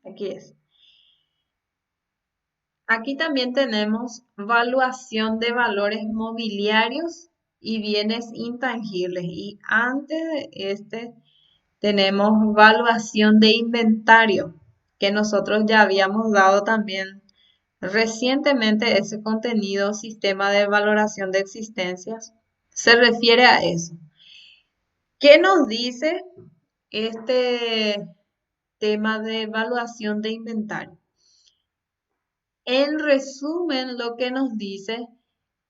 Aquí es. Aquí también tenemos valuación de valores mobiliarios y bienes intangibles. Y antes de este tenemos valuación de inventario, que nosotros ya habíamos dado también recientemente ese contenido, sistema de valoración de existencias. Se refiere a eso. ¿Qué nos dice este tema de evaluación de inventario? En resumen, lo que nos dice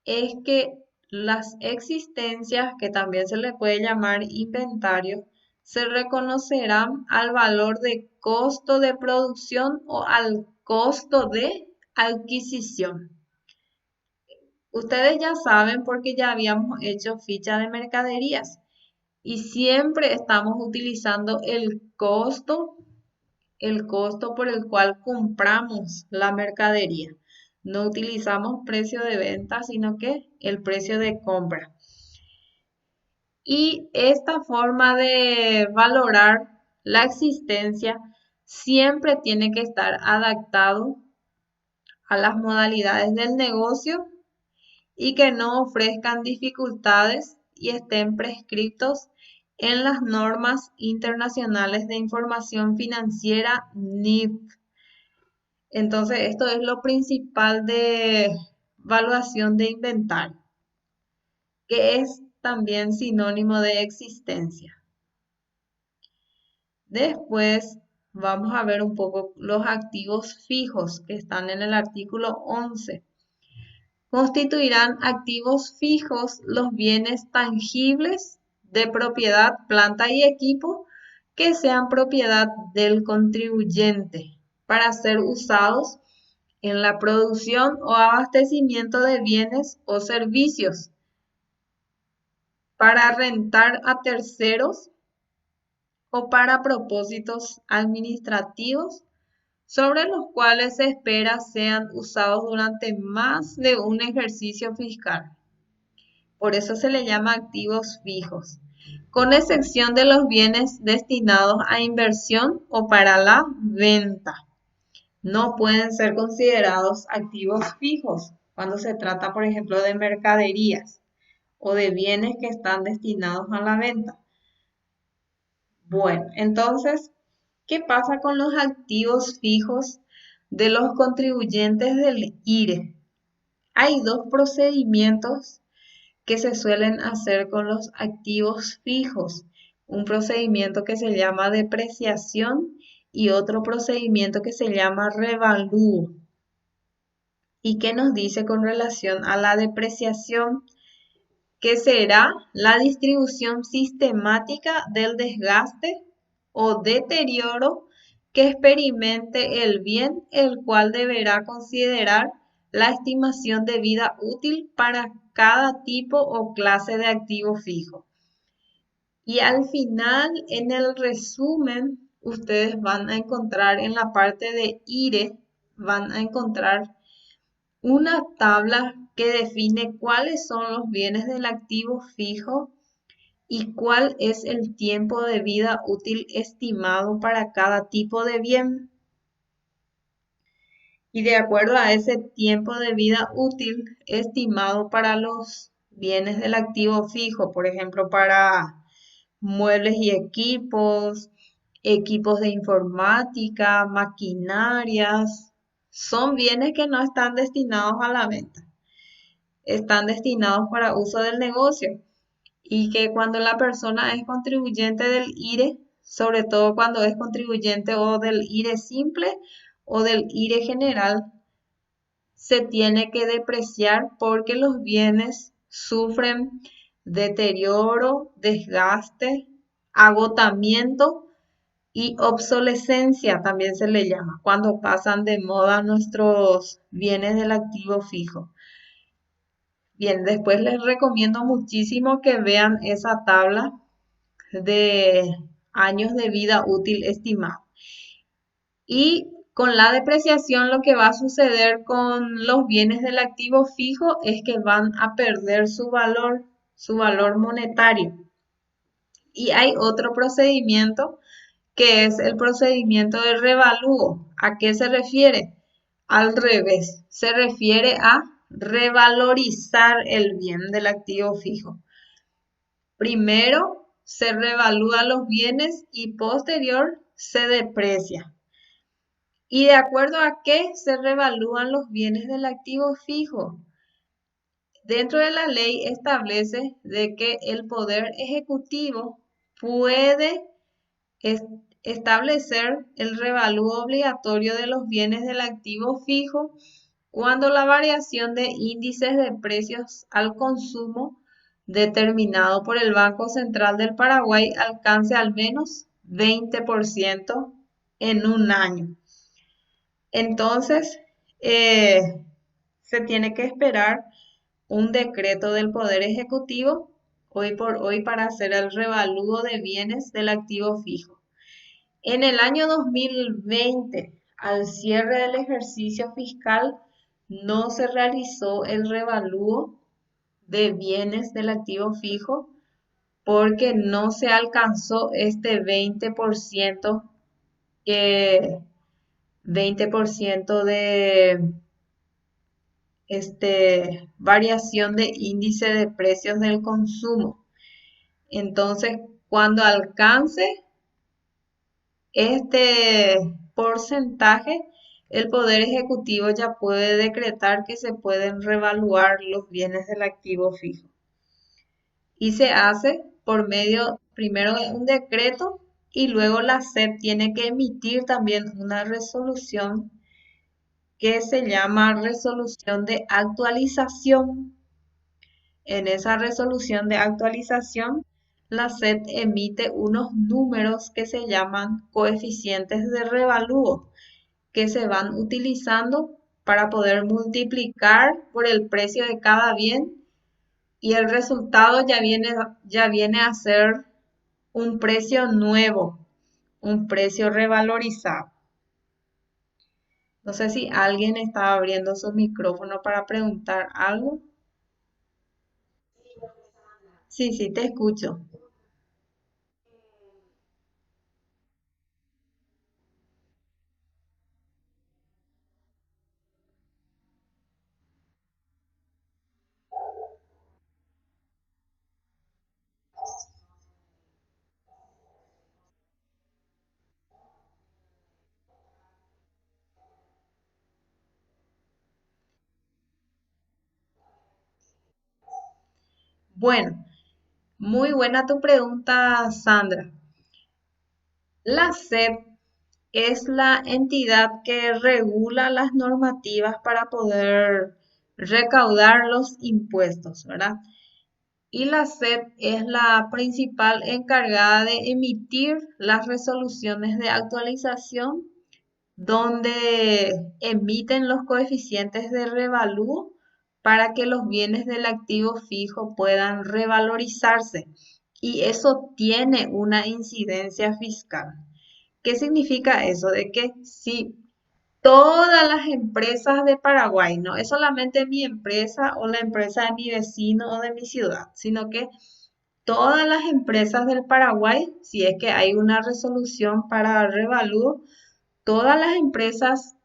es que las existencias, que también se le puede llamar inventario, se reconocerán al valor de costo de producción o al costo de adquisición. Ustedes ya saben porque ya habíamos hecho ficha de mercaderías y siempre estamos utilizando el costo por el cual compramos la mercadería. No utilizamos precio de venta, sino que el precio de compra. Y esta forma de valorar la existencia siempre tiene que estar adaptado a las modalidades del negocio y que no ofrezcan dificultades y estén prescritos en las normas internacionales de información financiera NIF. Entonces, esto es lo principal de evaluación de inventario, que es también sinónimo de existencia. Después vamos a ver un poco los activos fijos que están en el artículo 11. Constituirán activos fijos los bienes tangibles de propiedad, planta y equipo que sean propiedad del contribuyente para ser usados en la producción o abastecimiento de bienes o servicios, para rentar a terceros o para propósitos administrativos sobre los cuales se espera sean usados durante más de un ejercicio fiscal. Por eso se le llama activos fijos, con excepción de los bienes destinados a inversión o para la venta. No pueden ser considerados activos fijos cuando se trata, por ejemplo, de mercaderías o de bienes que están destinados a la venta. Bueno, entonces, ¿qué pasa con los activos fijos de los contribuyentes del IRE? Hay dos procedimientos que se suelen hacer con los activos fijos. Un procedimiento que se llama depreciación y otro procedimiento que se llama revalúo. ¿Y qué nos dice con relación a la depreciación? Que será la distribución sistemática del desgaste o deterioro que experimente el bien, el cual deberá considerar la estimación de vida útil para cada tipo o clase de activo fijo. Y al final, en el resumen, ustedes van a encontrar en la parte de IRE, van a encontrar una tabla que define cuáles son los bienes del activo fijo y cuál es el tiempo de vida útil estimado para cada tipo de bien. Y de acuerdo a ese tiempo de vida útil estimado para los bienes del activo fijo, por ejemplo, para muebles y equipos, equipos de informática, maquinarias, son bienes que no están destinados a la venta, están destinados para uso del negocio y que cuando la persona es contribuyente del IRE, sobre todo cuando es contribuyente o del IRE simple o del IRE general, se tiene que depreciar porque los bienes sufren deterioro, desgaste, agotamiento y obsolescencia, también se le llama, cuando pasan de moda nuestros bienes del activo fijo. Bien, después les recomiendo muchísimo que vean esa tabla de años de vida útil estimado. Y con la depreciación lo que va a suceder con los bienes del activo fijo es que van a perder su valor monetario. Y hay otro procedimiento que es el procedimiento de revalúo. ¿A qué se refiere? Al revés, se refiere a revalorizar el bien del activo fijo. Primero se revalúan los bienes y posterior se deprecia. ¿Y de acuerdo a qué se revalúan los bienes del activo fijo? Dentro de la ley establece de que el Poder Ejecutivo puede establecer el revalúo obligatorio de los bienes del activo fijo cuando la variación de índices de precios al consumo determinado por el Banco Central del Paraguay alcance al menos 20% en un año. Entonces, se tiene que esperar un decreto del Poder Ejecutivo hoy por hoy para hacer el revalúo de bienes del activo fijo. En el año 2020, al cierre del ejercicio fiscal, no se realizó el revalúo de bienes del activo fijo porque no se alcanzó este 20% que 20% de variación de índice de precios del consumo. Entonces, cuando alcance este porcentaje, el Poder Ejecutivo ya puede decretar que se pueden revaluar los bienes del activo fijo. Y se hace por medio primero de un decreto y luego la SEP tiene que emitir también una resolución que se llama resolución de actualización. En esa resolución de actualización, la SEP emite unos números que se llaman coeficientes de revalúo, que se van utilizando para poder multiplicar por el precio de cada bien y el resultado ya viene a ser un precio nuevo, un precio revalorizado. No sé si alguien está abriendo su micrófono para preguntar algo. Sí, sí, te escucho. Bueno, muy buena tu pregunta, Sandra. La SEP es la entidad que regula las normativas para poder recaudar los impuestos, ¿verdad? Y la SEP es la principal encargada de emitir las resoluciones de actualización donde emiten los coeficientes de revalúo para que los bienes del activo fijo puedan revalorizarse. Y eso tiene una incidencia fiscal. ¿Qué significa eso? De que si todas las empresas de Paraguay, no es solamente mi empresa o la empresa de mi vecino o de mi ciudad, sino que todas las empresas del Paraguay, si es que hay una resolución para revalúo, todas las empresas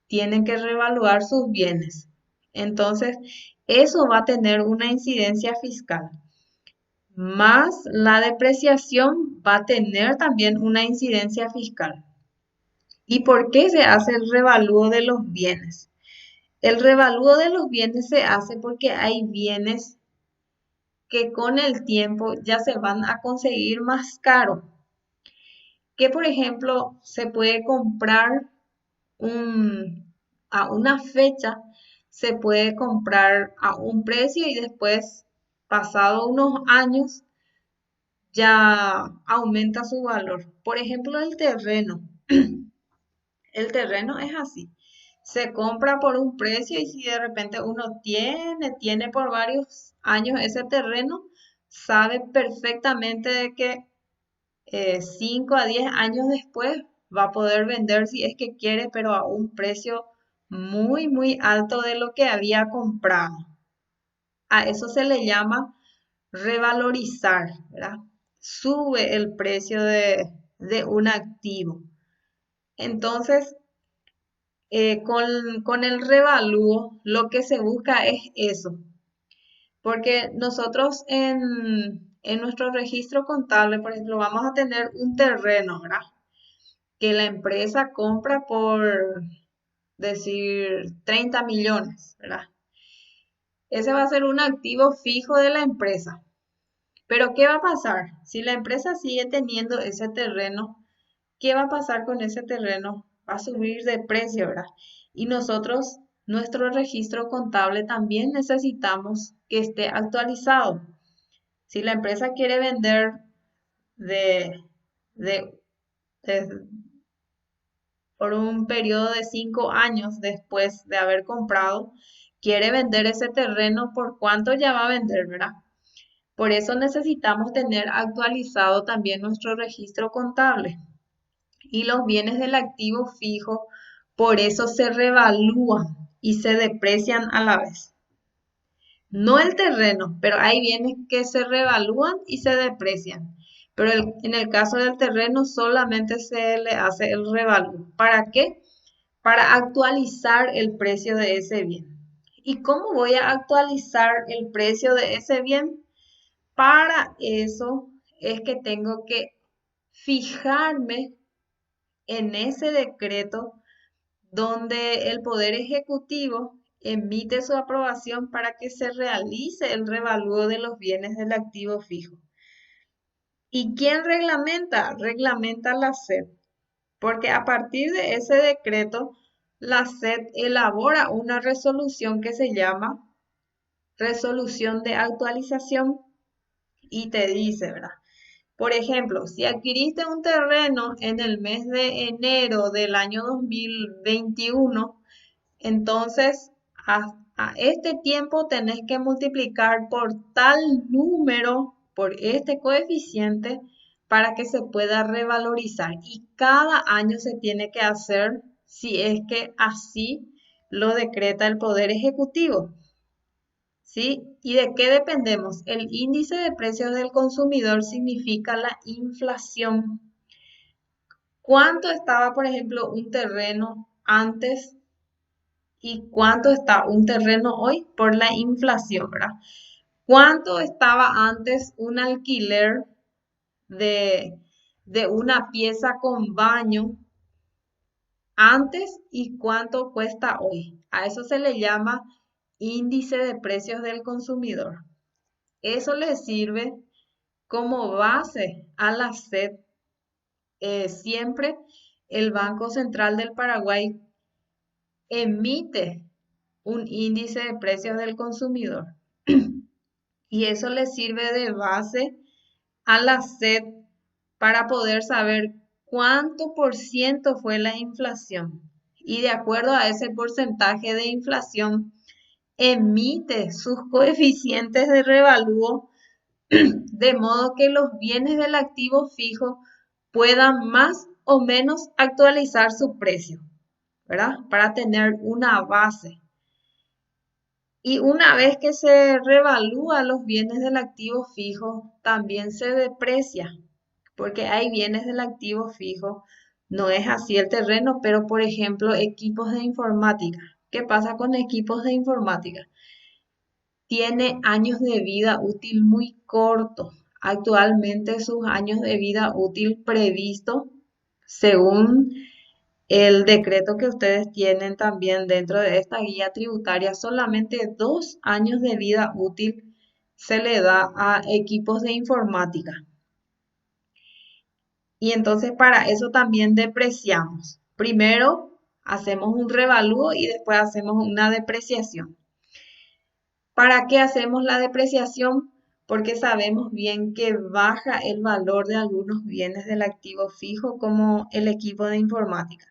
tienen que revaluar sus bienes. Entonces, eso va a tener una incidencia fiscal. Más la depreciación va a tener también una incidencia fiscal. ¿Y por qué se hace el revalúo de los bienes? El revalúo de los bienes se hace porque hay bienes que con el tiempo ya se van a conseguir más caro. Que por ejemplo se puede comprar a una fecha, se puede comprar a un precio y después, pasado unos años, ya aumenta su valor. Por ejemplo, el terreno. El terreno es así. Se compra por un precio y si de repente uno tiene por varios años ese terreno, sabe perfectamente de que 5 a 10 años después va a poder vender si es que quiere, pero a un precio muy, muy alto de lo que había comprado. A eso se le llama revalorizar, ¿verdad? Sube el precio de un activo. Entonces, con el revalúo, lo que se busca es eso, porque nosotros en nuestro registro contable, por ejemplo, vamos a tener un terreno, ¿verdad? Que la empresa compra por decir 30 millones, ¿verdad? Ese va a ser un activo fijo de la empresa. Pero ¿qué va a pasar? Si la empresa sigue teniendo ese terreno, ¿qué va a pasar con ese terreno? Va a subir de precio, ¿verdad? Y nosotros, nuestro registro contable también necesitamos que esté actualizado. Si la empresa quiere vender de, de, de- por un periodo de 5 años después de haber comprado, quiere vender ese terreno, ¿por cuánto ya va a vender, verdad? Por eso necesitamos tener actualizado también nuestro registro contable y los bienes del activo fijo, por eso se revalúan. y se deprecian a la vez. No el terreno, pero hay bienes que se revalúan y se deprecian. Pero en el caso del terreno solamente se le hace el revalúo. ¿Para qué? Para actualizar el precio de ese bien. ¿Y cómo voy a actualizar el precio de ese bien? Para eso es que tengo que fijarme en ese decreto donde el Poder Ejecutivo emite su aprobación para que se realice el revalúo de los bienes del activo fijo. ¿Y quién reglamenta? Reglamenta la SED, porque a partir de ese decreto, la SED elabora una resolución que se llama resolución de actualización y te dice, ¿verdad? Por ejemplo, si adquiriste un terreno en el mes de enero del año 2021, entonces a este tiempo tenés que multiplicar por tal número, por este coeficiente, para que se pueda revalorizar. Y cada año se tiene que hacer si es que así lo decreta el Poder Ejecutivo. ¿Sí? ¿Y de qué dependemos? El índice de precios del consumidor significa la inflación. ¿Cuánto estaba, por ejemplo, un terreno antes y cuánto está un terreno hoy por la inflación, ¿verdad? ¿Cuánto estaba antes un alquiler de, de una pieza con baño antes y cuánto cuesta hoy? A eso se le llama índice de precios del consumidor. Eso le sirve como base a la SED. Siempre el Banco Central del Paraguay emite un índice de precios del consumidor y eso le sirve de base a la SED para poder saber cuánto por ciento fue la inflación. Y de acuerdo a ese porcentaje de inflación, emite sus coeficientes de revalúo de modo que los bienes del activo fijo puedan más o menos actualizar su precio, ¿verdad? Para tener una base. Y una vez que se revalúa los bienes del activo fijo, también se deprecia, porque hay bienes del activo fijo, no es así el terreno, pero por ejemplo, equipos de informática. ¿Qué pasa con equipos de informática? Tiene años de vida útil muy cortos. Actualmente sus años de vida útil previsto, según el decreto que ustedes tienen también dentro de esta guía tributaria, solamente 2 años de vida útil se le da a equipos de informática. Y entonces para eso también depreciamos. Primero hacemos un revalúo y después hacemos una depreciación. ¿Para qué hacemos la depreciación? Porque sabemos bien que baja el valor de algunos bienes del activo fijo como el equipo de informática.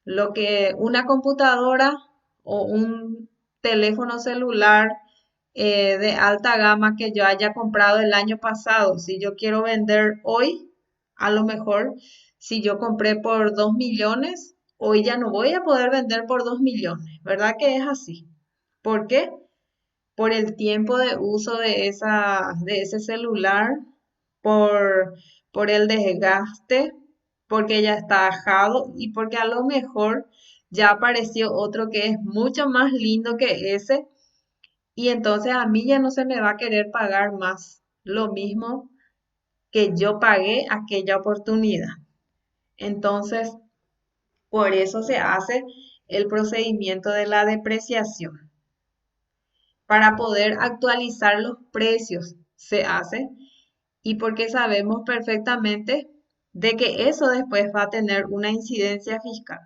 Lo que una computadora o un teléfono celular de alta gama que yo haya comprado el año pasado, si yo quiero vender hoy, a lo mejor si yo compré por 2 millones, hoy ya no voy a poder vender por 2 millones, ¿verdad que es así? ¿Por qué? Por el tiempo de uso de ese celular, por, por el desgaste, porque ya está ajado y porque a lo mejor ya apareció otro que es mucho más lindo que ese y entonces a mí ya no se me va a querer pagar más lo mismo que yo pagué aquella oportunidad. Entonces, por eso se hace el procedimiento de la depreciación. Para poder actualizar los precios se hace y porque sabemos perfectamente de que eso después va a tener una incidencia fiscal.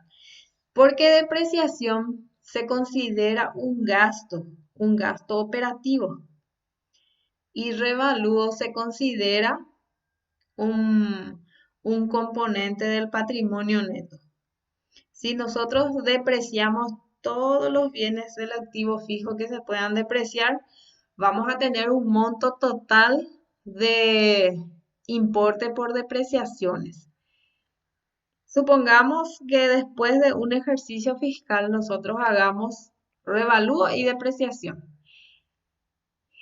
Porque depreciación se considera un gasto operativo y revalúo se considera un, un componente del patrimonio neto. Si nosotros depreciamos todos los bienes del activo fijo que se puedan depreciar, vamos a tener un monto total de importe por depreciaciones. Supongamos que después de un ejercicio fiscal nosotros hagamos revalúo y depreciación.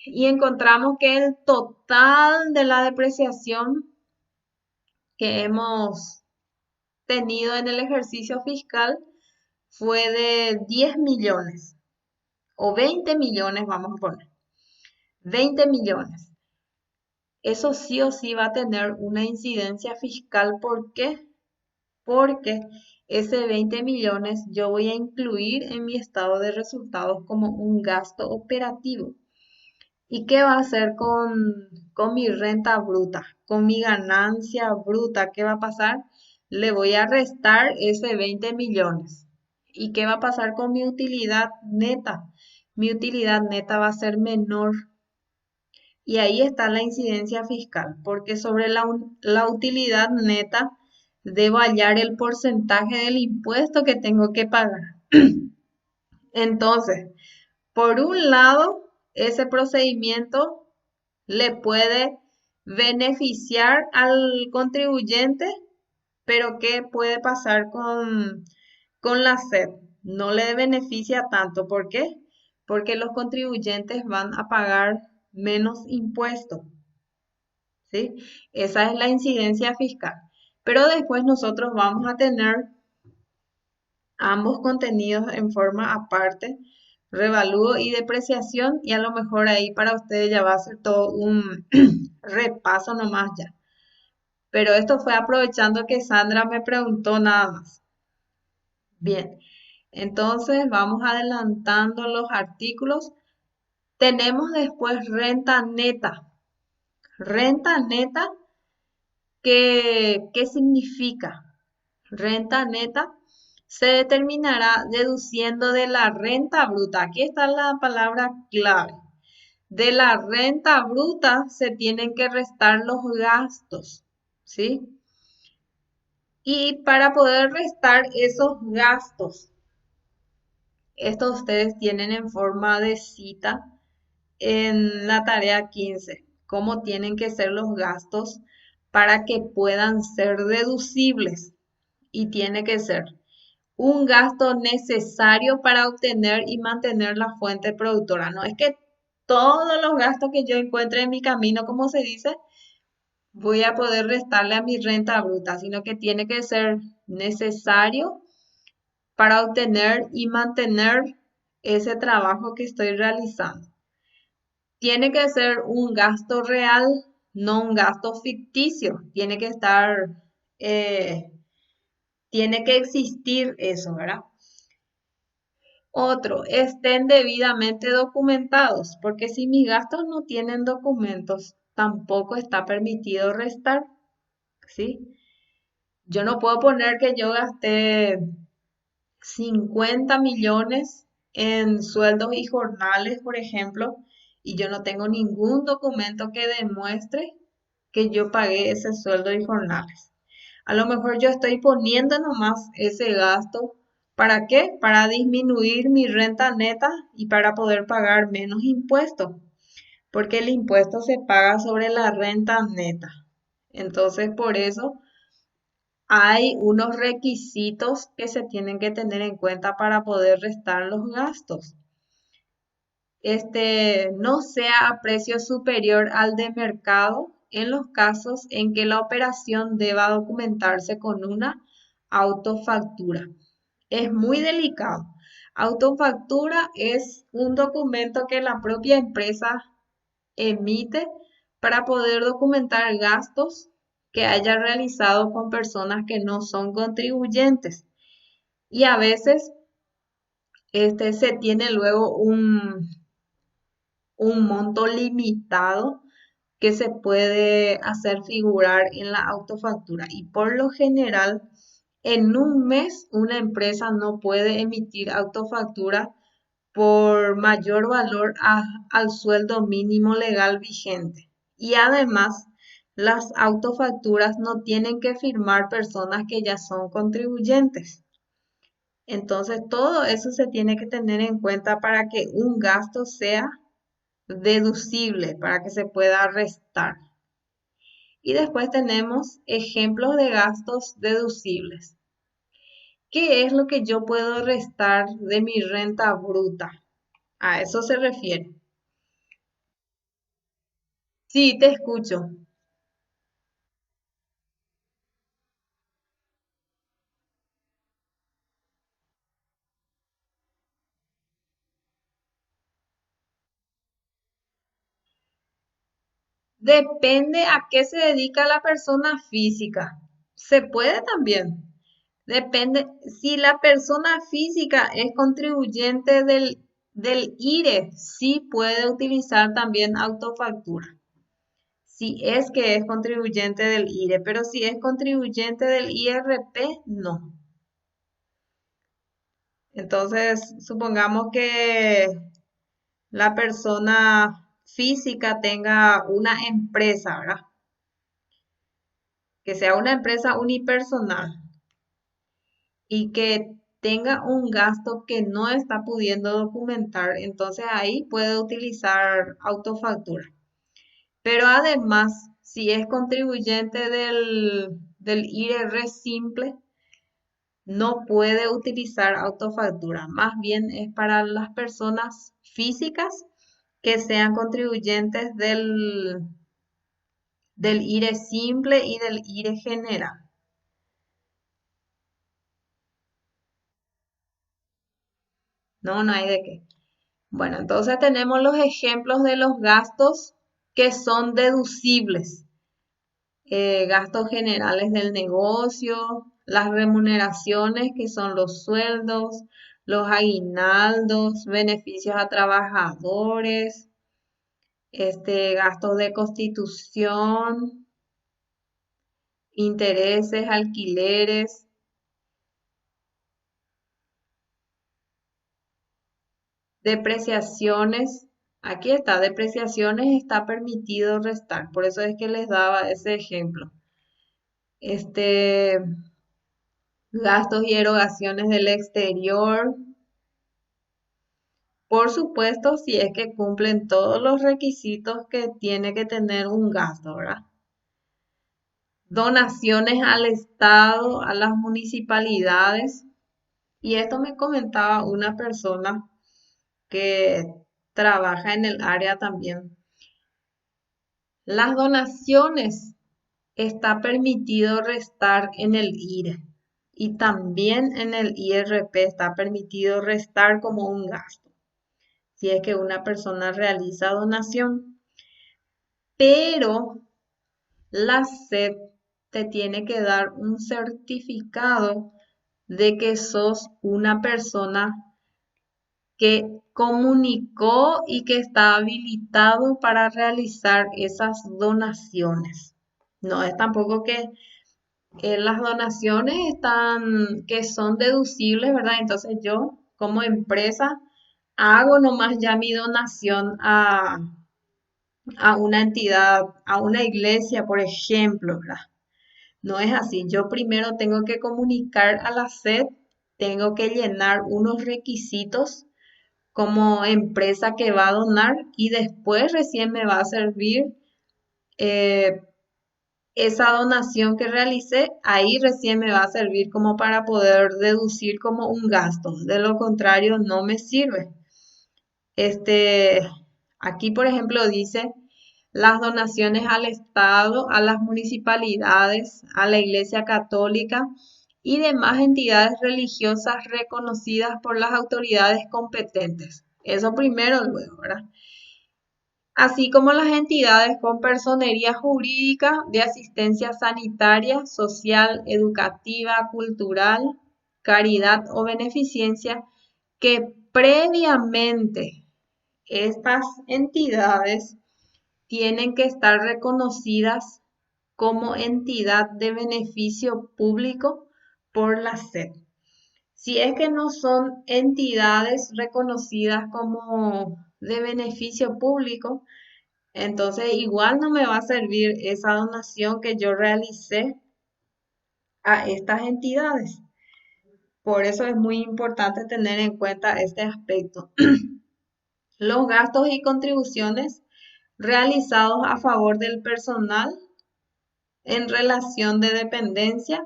Y encontramos que el total de la depreciación que hemos tenido en el ejercicio fiscal fue de 10 millones o 20 millones, vamos a poner. 20 millones. Eso sí o sí va a tener una incidencia fiscal. ¿Por qué? Porque ese 20 millones yo voy a incluir en mi estado de resultados como un gasto operativo. ¿Y qué va a hacer con mi renta bruta? Con mi ganancia bruta, ¿qué va a pasar? Le voy a restar ese 20 millones. ¿Y qué va a pasar con mi utilidad neta? Mi utilidad neta va a ser menor. Y ahí está la incidencia fiscal, porque sobre la utilidad neta debo hallar el porcentaje del impuesto que tengo que pagar. Entonces, por un lado, ese procedimiento le puede beneficiar al contribuyente, pero ¿qué puede pasar con la SED? No le beneficia tanto. ¿Por qué? Porque los contribuyentes van a pagar menos impuestos, ¿sí? Esa es la incidencia fiscal. Pero después nosotros vamos a tener ambos contenidos en forma aparte, revalúo y depreciación, y a lo mejor ahí para ustedes ya va a ser todo un repaso nomás ya. Pero esto fue aprovechando que Sandra me preguntó nada más. Bien, entonces vamos adelantando los artículos. Tenemos después renta neta. Renta neta, ¿qué significa? Renta neta se determinará deduciendo de la renta bruta. Aquí está la palabra clave. De la renta bruta se tienen que restar los gastos, ¿sí? Y para poder restar esos gastos, esto ustedes tienen en forma de cita en la tarea 15, cómo tienen que ser los gastos para que puedan ser deducibles. Y tiene que ser un gasto necesario para obtener y mantener la fuente productora. No es que todos los gastos que yo encuentre en mi camino, como se dice, voy a poder restarle a mi renta bruta, sino que tiene que ser necesario para obtener y mantener ese trabajo que estoy realizando. Tiene que ser un gasto real, no un gasto ficticio. Tiene que estar, tiene que existir eso, ¿verdad? Otro, estén debidamente documentados, porque si mis gastos no tienen documentos, tampoco está permitido restar, ¿sí? Yo no puedo poner que yo gasté 50 millones en sueldos y jornales, por ejemplo, y yo no tengo ningún documento que demuestre que yo pagué ese sueldo y jornales. A lo mejor yo estoy poniendo nomás ese gasto. ¿Para qué? Para disminuir mi renta neta y para poder pagar menos impuestos, porque el impuesto se paga sobre la renta neta. Entonces, por eso hay unos requisitos que se tienen que tener en cuenta para poder restar los gastos. No sea a precio superior al de mercado en los casos en que la operación deba documentarse con una autofactura. Es muy delicado. Autofactura es un documento que la propia empresa emite para poder documentar gastos que haya realizado con personas que no son contribuyentes. Y a veces se tiene luego un monto limitado que se puede hacer figurar en la autofactura. Y por lo general, en un mes una empresa no puede emitir autofactura por mayor valor al sueldo mínimo legal vigente. Y además, las autofacturas no tienen que firmar personas que ya son contribuyentes. Entonces, todo eso se tiene que tener en cuenta para que un gasto sea deducible, para que se pueda restar. Y después tenemos ejemplos de gastos deducibles. ¿Qué es lo que yo puedo restar de mi renta bruta? A eso se refiere. Sí, te escucho. Depende a qué se dedica la persona física. Se puede también. Depende. Si la persona física es contribuyente del IRE, sí puede utilizar también autofactura. Si es que es contribuyente del IRE, pero si es contribuyente del IRP, no. Entonces, supongamos que la persona física tenga una empresa, ¿verdad? Que sea una empresa unipersonal y que tenga un gasto que no está pudiendo documentar, entonces ahí puede utilizar autofactura. Pero además, si es contribuyente del IRR simple, no puede utilizar autofactura. Más bien es para las personas físicas que sean contribuyentes del IRE simple y del IRE general. No, no hay de qué. Bueno, entonces tenemos los ejemplos de los gastos que son deducibles. Gastos generales del negocio, las remuneraciones que son los sueldos, los aguinaldos, beneficios a trabajadores, gastos de constitución, intereses, alquileres, depreciaciones. Aquí está, depreciaciones está permitido restar, por eso es que les daba ese ejemplo. Este, gastos y erogaciones del exterior, por supuesto, si es que cumplen todos los requisitos que tiene que tener un gasto, ¿verdad? Donaciones al Estado, a las municipalidades. Y esto me comentaba una persona que trabaja en el área también. Las donaciones está permitido restar en el IRE y también en el IRP está permitido restar como un gasto, si es que una persona realiza donación, pero la SEP te tiene que dar un certificado de que sos una persona que comunicó y que está habilitado para realizar esas donaciones. No es tampoco que las donaciones están, que son deducibles, ¿verdad? Entonces yo como empresa hago nomás ya mi donación a una entidad, a una iglesia, por ejemplo, ¿verdad? No es así. Yo primero tengo que comunicar a la SED, tengo que llenar unos requisitos como empresa que va a donar y después recién me va a servir eh, esa donación que realicé, ahí recién me va a servir como para poder deducir como un gasto. De lo contrario, no me sirve. Este, aquí, por ejemplo, dice las donaciones al Estado, a las municipalidades, a la Iglesia Católica y demás entidades religiosas reconocidas por las autoridades competentes. Eso primero, luego, ¿verdad? Así como las entidades con personería jurídica de asistencia sanitaria, social, educativa, cultural, caridad o beneficencia que previamente estas entidades tienen que estar reconocidas como entidad de beneficio público por la SEP. Si es que no son entidades reconocidas como de beneficio público, entonces igual no me va a servir esa donación que yo realicé a estas entidades. Por eso es muy importante tener en cuenta este aspecto. Los gastos y contribuciones realizados a favor del personal en relación de dependencia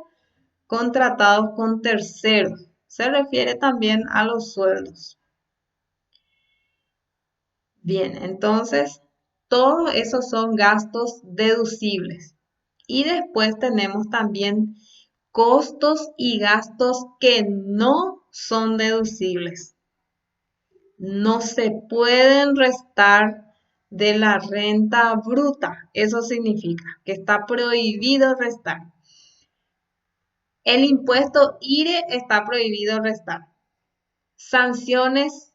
contratados con terceros. Se refiere también a los sueldos. Bien, entonces, todos esos son gastos deducibles. Y después tenemos también costos y gastos que no son deducibles. No se pueden restar de la renta bruta. Eso significa que está prohibido restar. El impuesto IRE está prohibido restar. Sanciones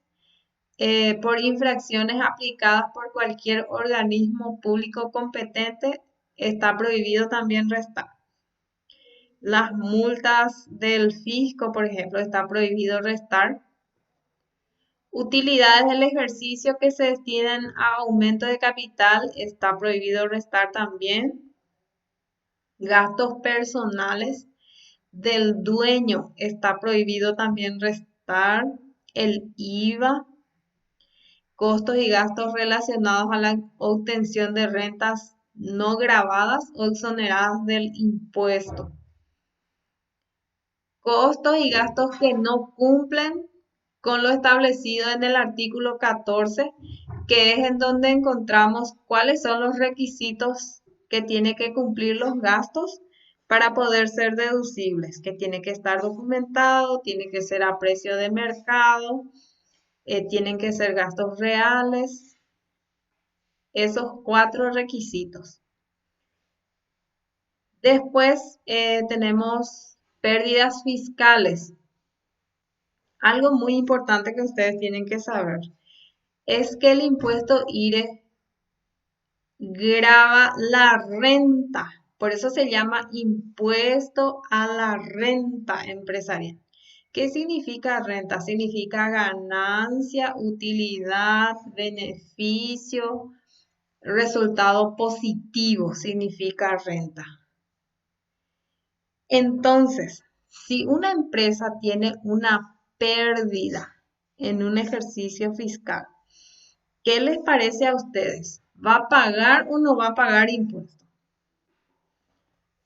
por infracciones aplicadas por cualquier organismo público competente está prohibido también restar. Las multas del fisco, por ejemplo, está prohibido restar. Utilidades del ejercicio que se destinen a aumento de capital está prohibido restar también. Gastos personales del dueño está prohibido también restar. El IVA, costos y gastos relacionados a la obtención de rentas no gravadas o exoneradas del impuesto. Costos y gastos que no cumplen con lo establecido en el artículo 14, que es en donde encontramos cuáles son los requisitos que tiene que cumplir los gastos para poder ser deducibles, que tiene que estar documentado, tiene que ser a precio de mercado, tienen que ser gastos reales, esos 4 requisitos. Después tenemos pérdidas fiscales. Algo muy importante que ustedes tienen que saber es que el impuesto IRE grava la renta. Por eso se llama impuesto a la renta empresarial. ¿Qué significa renta? Significa ganancia, utilidad, beneficio, resultado positivo, significa renta. Entonces, si una empresa tiene una pérdida en un ejercicio fiscal, ¿qué les parece a ustedes? ¿Va a pagar o no va a pagar impuestos?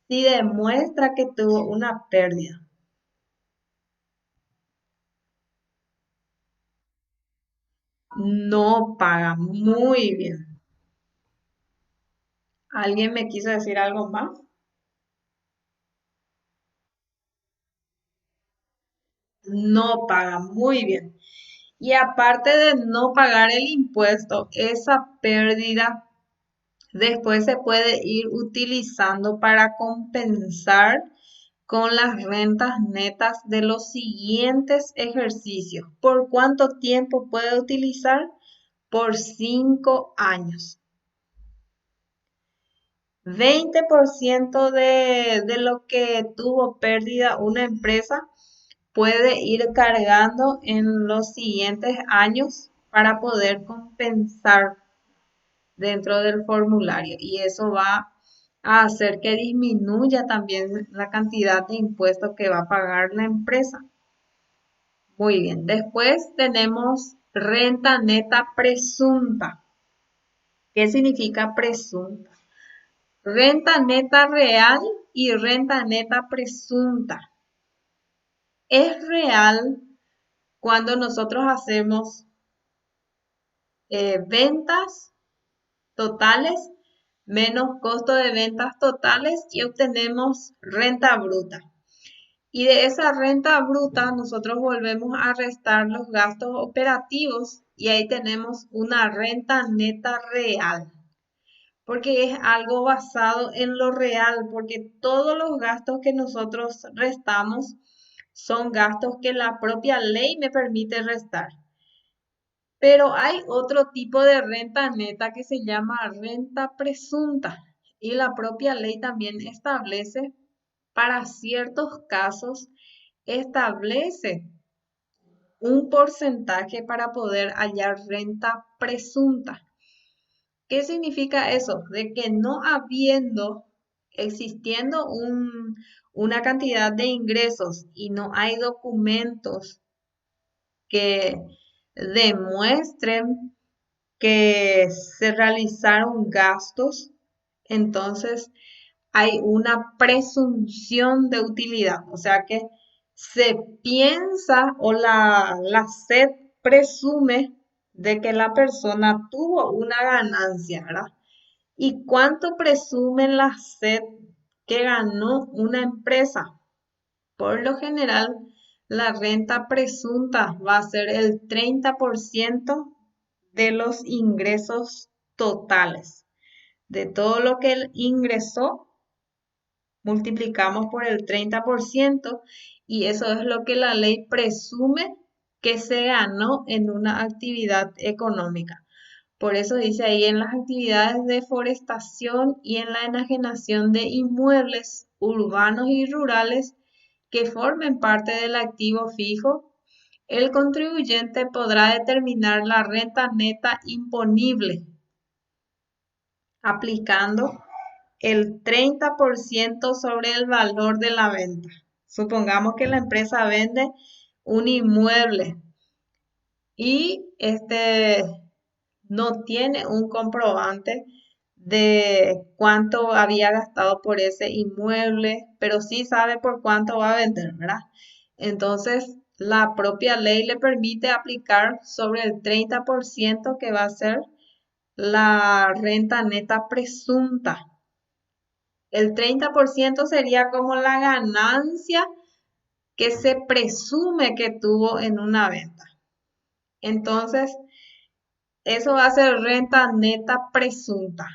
Si demuestra que tuvo una pérdida, no paga. Muy bien. ¿Alguien me quiso decir algo más? No paga. Muy bien. Y aparte de no pagar el impuesto, esa pérdida después se puede ir utilizando para compensar con las rentas netas de los siguientes ejercicios. ¿Por cuánto tiempo puede utilizar? Por 5 años. 20% de lo que tuvo pérdida una empresa puede ir cargando en los siguientes años para poder compensar dentro del formulario, y eso va a hacer que disminuya también la cantidad de impuestos que va a pagar la empresa. Muy bien, después tenemos renta neta presunta. ¿Qué significa presunta? Renta neta real y renta neta presunta. Es real cuando nosotros hacemos ventas totales menos costo de ventas totales y obtenemos renta bruta. Y de esa renta bruta nosotros volvemos a restar los gastos operativos y ahí tenemos una renta neta real. Porque es algo basado en lo real, porque todos los gastos que nosotros restamos son gastos que la propia ley me permite restar. Pero hay otro tipo de renta neta que se llama renta presunta y la propia ley también establece para ciertos casos, establece un porcentaje para poder hallar renta presunta. ¿Qué significa eso? De que no existiendo una cantidad de ingresos y no hay documentos que demuestren que se realizaron gastos, entonces hay una presunción de utilidad, o sea que se piensa o la SED presume de que la persona tuvo una ganancia, ¿verdad? ¿Y cuánto presume la SED que ganó una empresa? Por lo general, la renta presunta va a ser el 30% de los ingresos totales. De todo lo que él ingresó, multiplicamos por el 30% y eso es lo que la ley presume que se ganó en una actividad económica. Por eso dice ahí en las actividades de forestación y en la enajenación de inmuebles urbanos y rurales que formen parte del activo fijo, el contribuyente podrá determinar la renta neta imponible aplicando el 30% sobre el valor de la venta. Supongamos que la empresa vende un inmueble y no tiene un comprobante de cuánto había gastado por ese inmueble, pero sí sabe por cuánto va a vender, ¿verdad? Entonces, la propia ley le permite aplicar sobre el 30% que va a ser la renta neta presunta. El 30% sería como la ganancia que se presume que tuvo en una venta. Entonces, eso va a ser renta neta presunta.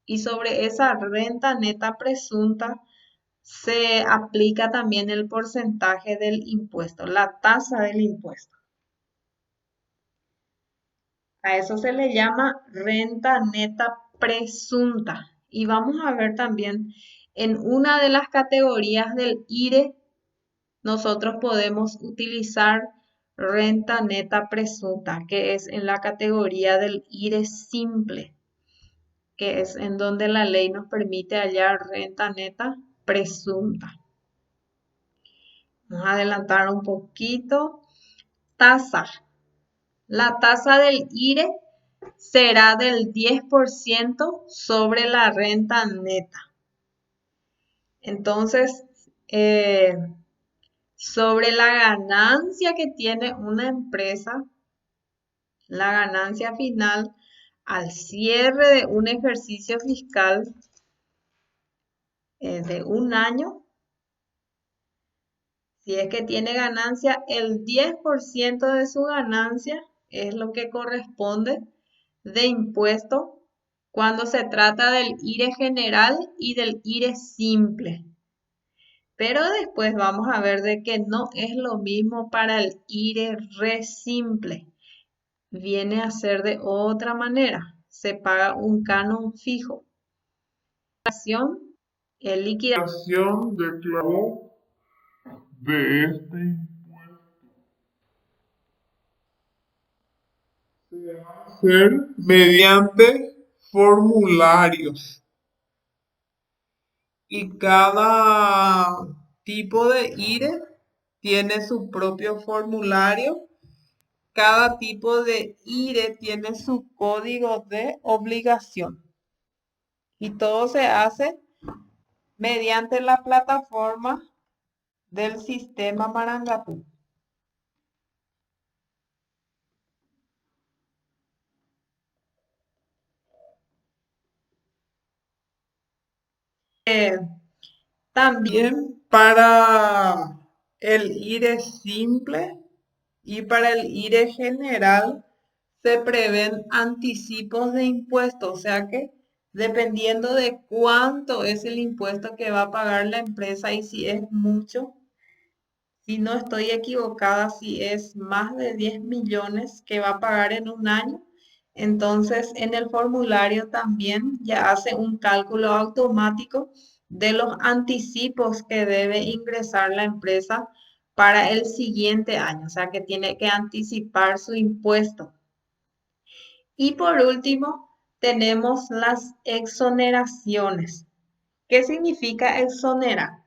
Y sobre esa renta neta presunta se aplica también el porcentaje del impuesto, la tasa del impuesto. A eso se le llama renta neta presunta. Y vamos a ver también en una de las categorías del IRE, nosotros podemos utilizar renta neta presunta, que es en la categoría del IRE simple, que es en donde la ley nos permite hallar renta neta presunta. Vamos a adelantar un poquito. Tasa. La tasa del IRE será del 10% sobre la renta neta. Entonces, sobre la ganancia que tiene una empresa, la ganancia final al cierre de un ejercicio fiscal de un año, si es que tiene ganancia, el 10% de su ganancia es lo que corresponde de impuesto cuando se trata del IRE general y del IRE simple. Pero después vamos a ver de que no es lo mismo para el IRE re simple. Viene a ser de otra manera. Se paga un canon fijo. El liquidación De clavo de este impuesto se hace mediante formularios y cada tipo de IRE tiene su propio formulario. Cada tipo de IRE tiene su código de obligación y todo se hace mediante la plataforma del sistema Marangapú. Eh, También para el IRE simple y para el IRE general se prevén anticipos de impuestos, o sea que dependiendo de cuánto es el impuesto que va a pagar la empresa y si es mucho, si no estoy equivocada, si es más de 10 millones que va a pagar en un año, entonces en el formulario también ya hace un cálculo automático de los anticipos que debe ingresar la empresa para el siguiente año, o sea que tiene que anticipar su impuesto. Y por último, tenemos las exoneraciones. ¿Qué significa exonerar?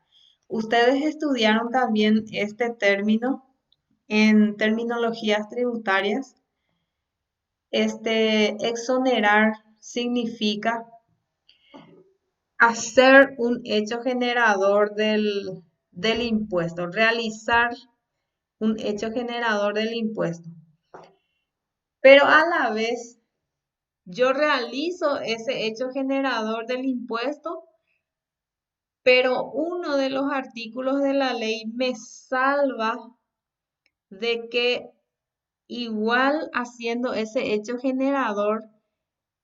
Ustedes estudiaron también este término en terminologías tributarias. Exonerar significa hacer un hecho generador del impuesto, realizar un hecho generador del impuesto. Pero a la vez, yo realizo ese hecho generador del impuesto, pero uno de los artículos de la ley me salva de que igual haciendo ese hecho generador,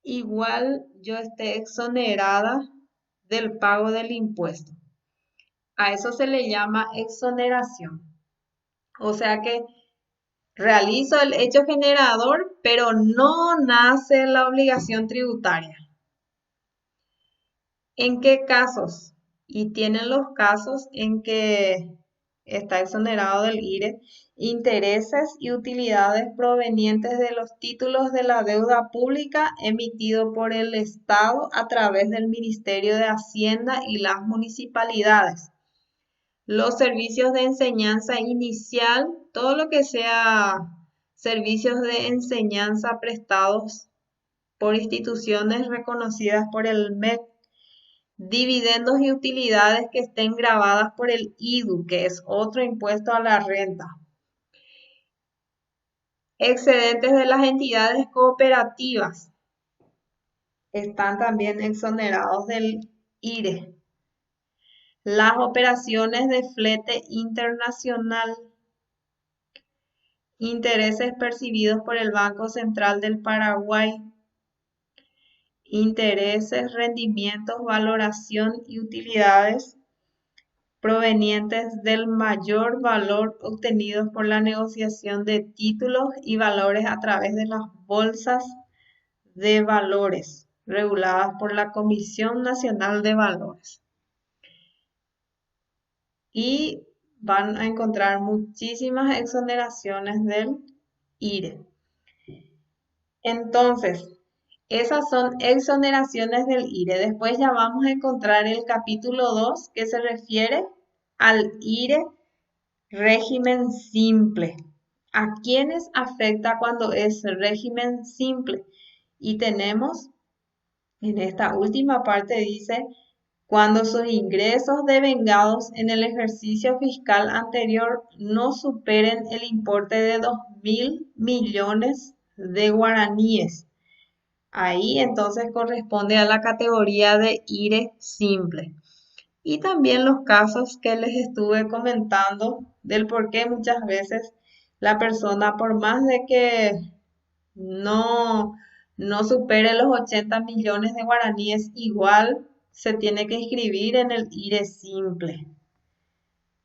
igual yo esté exonerada del pago del impuesto. A eso se le llama exoneración. O sea que realizo el hecho generador, pero no nace la obligación tributaria. ¿En qué casos? Y tienen los casos en que está exonerado del IRE intereses y utilidades provenientes de los títulos de la deuda pública emitido por el Estado a través del Ministerio de Hacienda y las municipalidades. Los servicios de enseñanza inicial, todo lo que sea servicios de enseñanza prestados por instituciones reconocidas por el MEC, dividendos y utilidades que estén grabadas por el IDU, que es otro impuesto a la renta. Excedentes de las entidades cooperativas están también exonerados del IRE. Las operaciones de flete internacional, intereses percibidos por el Banco Central del Paraguay, intereses, rendimientos, valoración y utilidades provenientes del mayor valor obtenidos por la negociación de títulos y valores a través de las bolsas de valores reguladas por la Comisión Nacional de Valores. Y van a encontrar muchísimas exoneraciones del IRE. Entonces, esas son exoneraciones del IRE. Después ya vamos a encontrar el capítulo 2 que se refiere al IRE régimen simple. ¿A quiénes afecta cuando es régimen simple? Y tenemos, en esta última parte dice, cuando sus ingresos devengados en el ejercicio fiscal anterior no superen el importe de 2.000 millones de guaraníes. Ahí entonces corresponde a la categoría de IRE simple. Y también los casos que les estuve comentando del por qué muchas veces la persona, por más de que no, no supere los 80 millones de guaraníes, igual se tiene que inscribir en el IRE simple.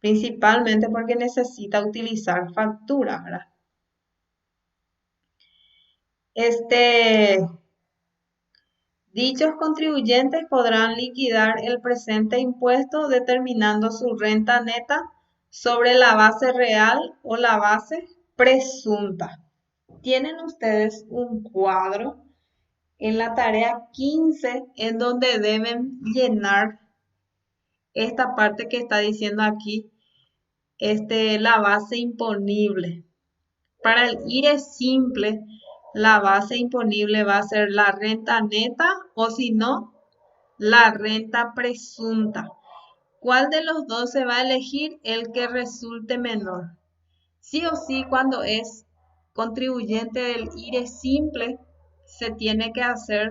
Principalmente porque necesita utilizar factura, ¿verdad? Dichos contribuyentes podrán liquidar el presente impuesto determinando su renta neta sobre la base real o la base presunta. Tienen ustedes un cuadro en la tarea 15 en donde deben llenar esta parte que está diciendo aquí, la base imponible. Para el IRE simple, la base imponible va a ser la renta neta o si no, la renta presunta. ¿Cuál de los dos se va a elegir? El que resulte menor. Sí o sí, cuando es contribuyente del IRE simple, se tiene que hacer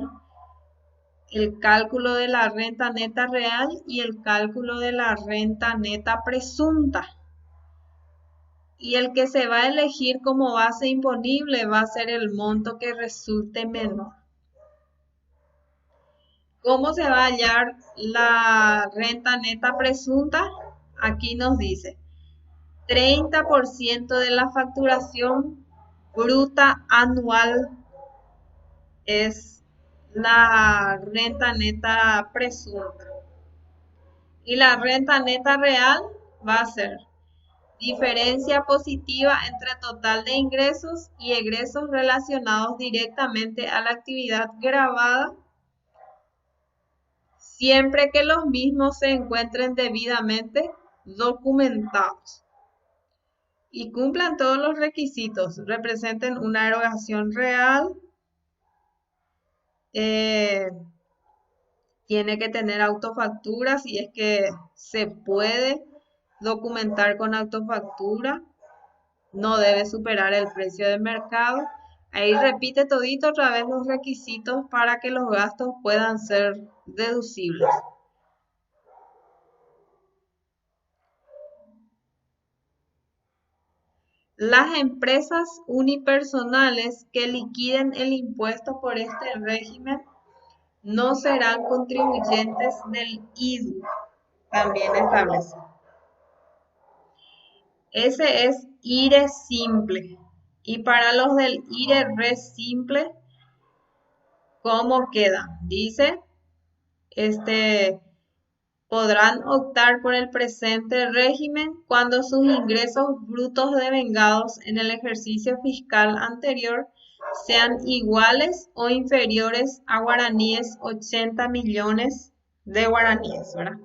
el cálculo de la renta neta real y el cálculo de la renta neta presunta. Y el que se va a elegir como base imponible va a ser el monto que resulte menor. ¿Cómo se va a hallar la renta neta presunta? Aquí nos dice 30% de la facturación bruta anual es la renta neta presunta. Y la renta neta real va a ser diferencia positiva entre total de ingresos y egresos relacionados directamente a la actividad gravada, siempre que los mismos se encuentren debidamente documentados y cumplan todos los requisitos, representen una erogación real, tiene que tener autofactura si es que se puede documentar con autofactura, no debe superar el precio de mercado. Ahí repite todito otra vez los requisitos para que los gastos puedan ser deducibles. Las empresas unipersonales que liquiden el impuesto por este régimen no serán contribuyentes del IDU, también establece. Ese es IRE simple. Y para los del IRE re simple, ¿cómo queda? Dice, podrán optar por el presente régimen cuando sus ingresos brutos devengados en el ejercicio fiscal anterior sean iguales o inferiores a guaraníes 80 millones de guaraníes, ¿verdad?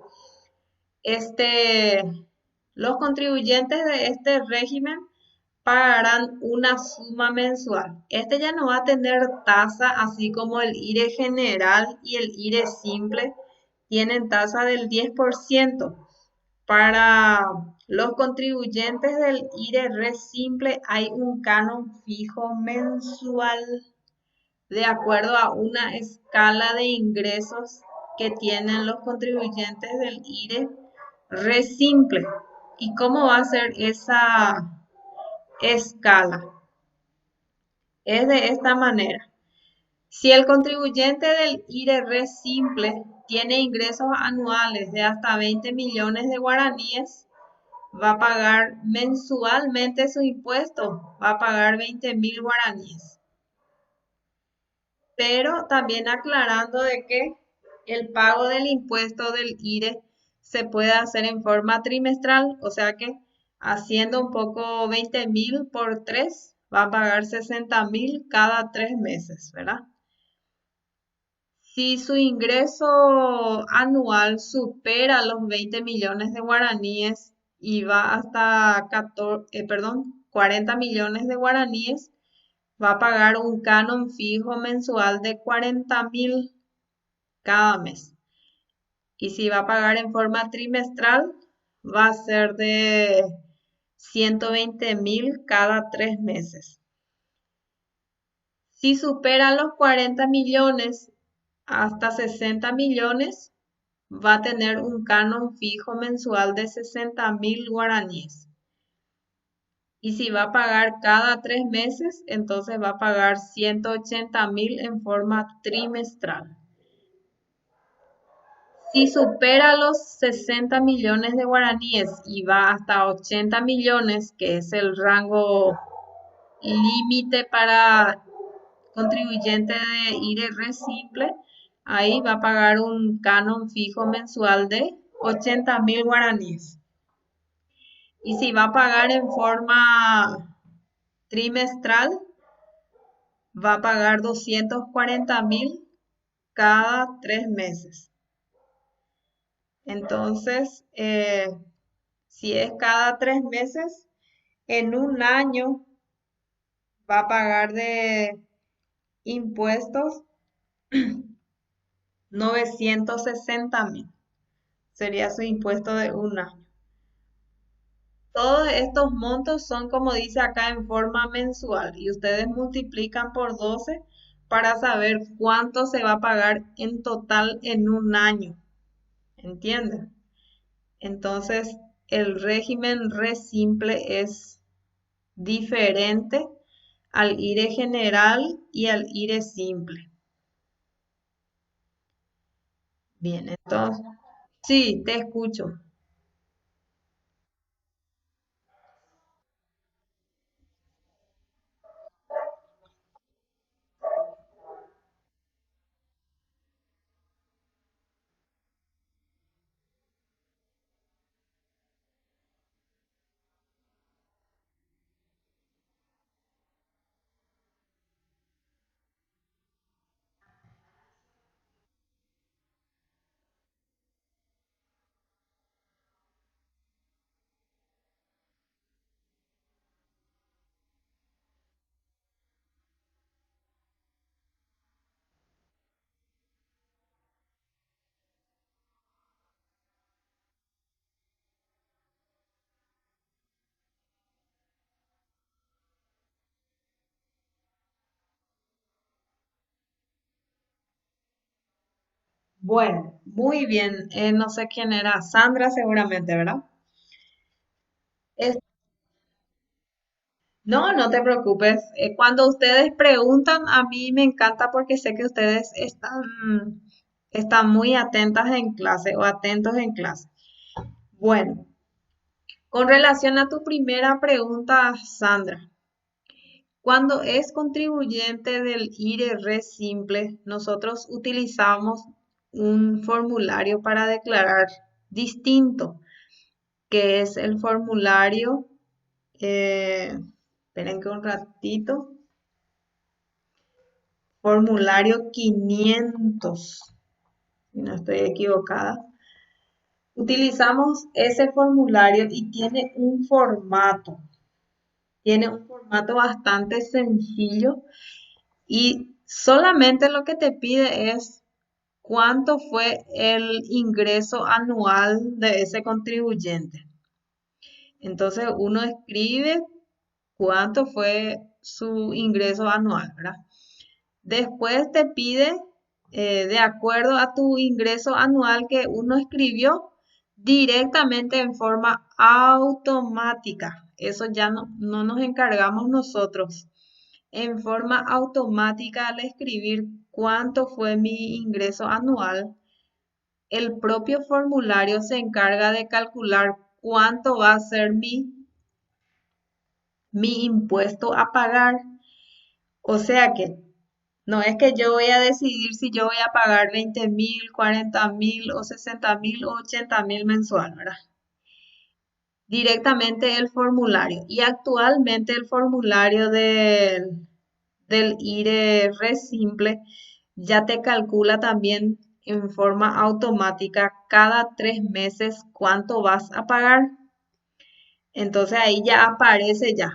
Este, los contribuyentes de este régimen pagarán una suma mensual. Este ya no va a tener tasa, así como el IRE general y el IRE simple tienen tasa del 10%. Para los contribuyentes del IRE re simple hay un canon fijo mensual de acuerdo a una escala de ingresos que tienen los contribuyentes del IRE re simple. ¿Y cómo va a ser esa escala? Es de esta manera. Si el contribuyente del IRE re simple tiene ingresos anuales de hasta 20 millones de guaraníes, va a pagar mensualmente su impuesto, va a pagar 20.000 guaraníes. Pero también aclarando de que el pago del impuesto del IRE se puede hacer en forma trimestral, o sea que haciendo un poco 20.000 por 3, va a pagar 60.000 cada 3 meses, ¿verdad? Si su ingreso anual supera los 20 millones de guaraníes y va hasta 40 millones de guaraníes, va a pagar un canon fijo mensual de 40.000 cada mes. Y si va a pagar en forma trimestral, va a ser de 120.000 cada 3 meses. Si supera los 40 millones hasta 60 millones, va a tener un canon fijo mensual de 60.000 guaraníes. Y si va a pagar cada 3 meses, entonces va a pagar 180.000 en forma trimestral. Si supera los 60 millones de guaraníes y va hasta 80 millones, que es el rango límite para contribuyente de IRE re simple, ahí va a pagar un canon fijo mensual de 80.000 guaraníes. Y si va a pagar en forma trimestral, va a pagar 240.000 cada 3 meses. Entonces, si es cada 3 meses, en un año va a pagar de impuestos 960.000. Sería su impuesto de un año. Todos estos montos son, como dice acá, en forma mensual y ustedes multiplican por 12 para saber cuánto se va a pagar en total en un año. ¿Entienden? Entonces, el régimen re simple es diferente al IRE general y al IRE simple. Bien, entonces, sí, te escucho. Bueno, muy bien. No sé quién era, Sandra seguramente, ¿verdad? Es- no, no te preocupes. Cuando ustedes preguntan, a mí me encanta porque sé que ustedes están muy atentas en clase o atentos en clase. Bueno, con relación a tu primera pregunta, Sandra, cuando es contribuyente del IRS simple, nosotros utilizamos un formulario para declarar distinto, que es el formulario, esperen que un ratito, formulario 500, si no estoy equivocada. Utilizamos ese formulario y tiene un formato bastante sencillo y solamente lo que te pide es cuánto fue el ingreso anual de ese contribuyente. Entonces uno escribe cuánto fue su ingreso anual, ¿verdad? Después te pide, de acuerdo a tu ingreso anual que uno escribió, directamente en forma automática. Eso ya no nos encargamos nosotros. En forma automática, al escribir cuánto fue mi ingreso anual, el propio formulario se encarga de calcular cuánto va a ser mi impuesto a pagar. O sea que no es que yo voy a decidir si yo voy a pagar 20.000, 40.000 o 60.000 o 80.000 mensual, ¿verdad? Directamente el formulario. Y actualmente el formulario del IRE Re Simple ya te calcula también en forma automática cada 3 meses cuánto vas a pagar. Entonces ahí ya aparece ya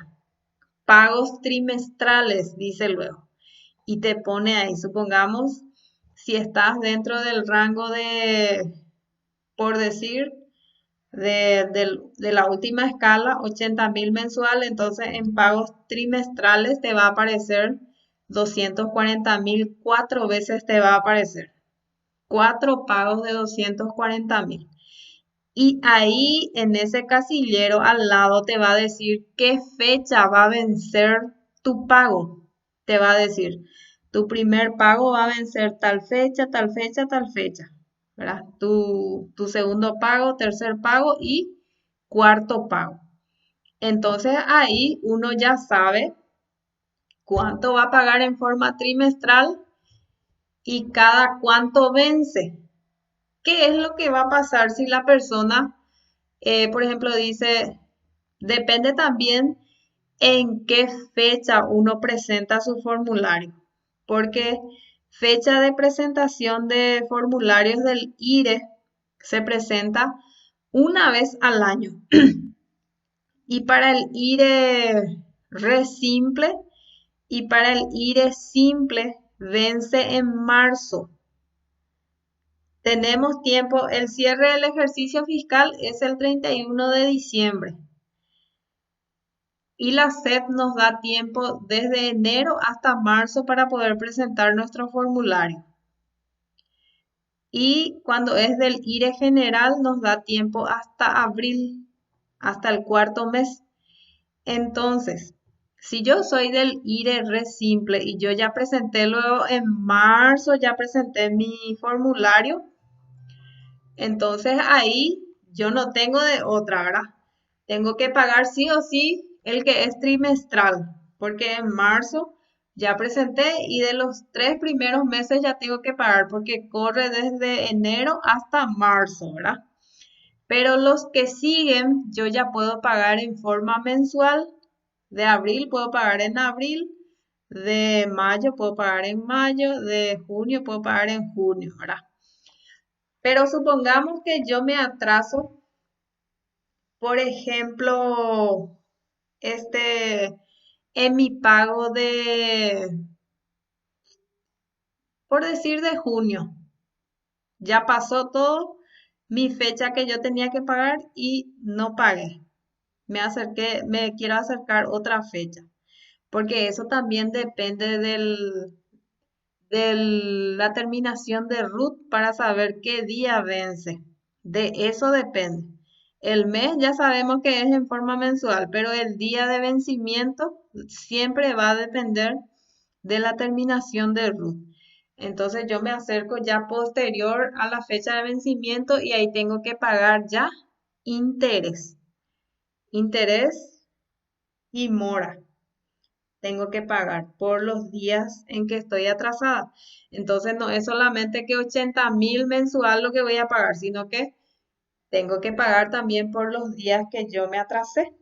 pagos trimestrales, dice luego. Y te pone ahí, supongamos, si estás dentro del rango de, por decir, de la última escala, 80.000 mensual, entonces en pagos trimestrales te va a aparecer 240.000, 4 veces te va a aparecer. 4 pagos de 240.000. Y ahí en ese casillero al lado te va a decir qué fecha va a vencer tu pago. Te va a decir, tu primer pago va a vencer tal fecha, tal fecha, tal fecha. ¿Verdad? Tu segundo pago, tercer pago y cuarto pago. Entonces ahí uno ya sabe cuánto va a pagar en forma trimestral y cada cuánto vence. ¿Qué es lo que va a pasar si la persona, por ejemplo, dice, depende también en qué fecha uno presenta su formulario? Porque fecha de presentación de formularios del IRE se presenta una vez al año. Y para el IRE re simple y para el IRE simple vence en marzo. Tenemos tiempo, el cierre del ejercicio fiscal es el 31 de diciembre y la SEP nos da tiempo desde enero hasta marzo para poder presentar nuestro formulario. Y cuando es del IRE general nos da tiempo hasta abril, hasta el cuarto mes. Entonces, si yo soy del IRE re simple y yo ya presenté luego en marzo, ya presenté mi formulario, entonces ahí yo no tengo de otra, ¿verdad? Tengo que pagar sí o sí el que es trimestral, porque en marzo ya presenté y de los 3 primeros meses ya tengo que pagar porque corre desde enero hasta marzo, ¿verdad? Pero los que siguen yo ya puedo pagar en forma mensual. De abril puedo pagar en abril, de mayo puedo pagar en mayo, de junio puedo pagar en junio, ¿verdad? Pero supongamos que yo me atraso, por ejemplo, este, en mi pago por decir, de junio. Ya pasó todo mi fecha que yo tenía que pagar y no pagué. Me quiero acercar otra fecha, porque eso también depende de la terminación de RUT para saber qué día vence. De eso depende. El mes ya sabemos que es en forma mensual, pero el día de vencimiento siempre va a depender de la terminación de RUT. Entonces yo me acerco ya posterior a la fecha de vencimiento y ahí tengo que pagar ya interés, interés y mora. Tengo que pagar por los días en que estoy atrasada. Entonces no es solamente que 80.000 mensual lo que voy a pagar, sino que tengo que pagar también por los días que yo me atrasé.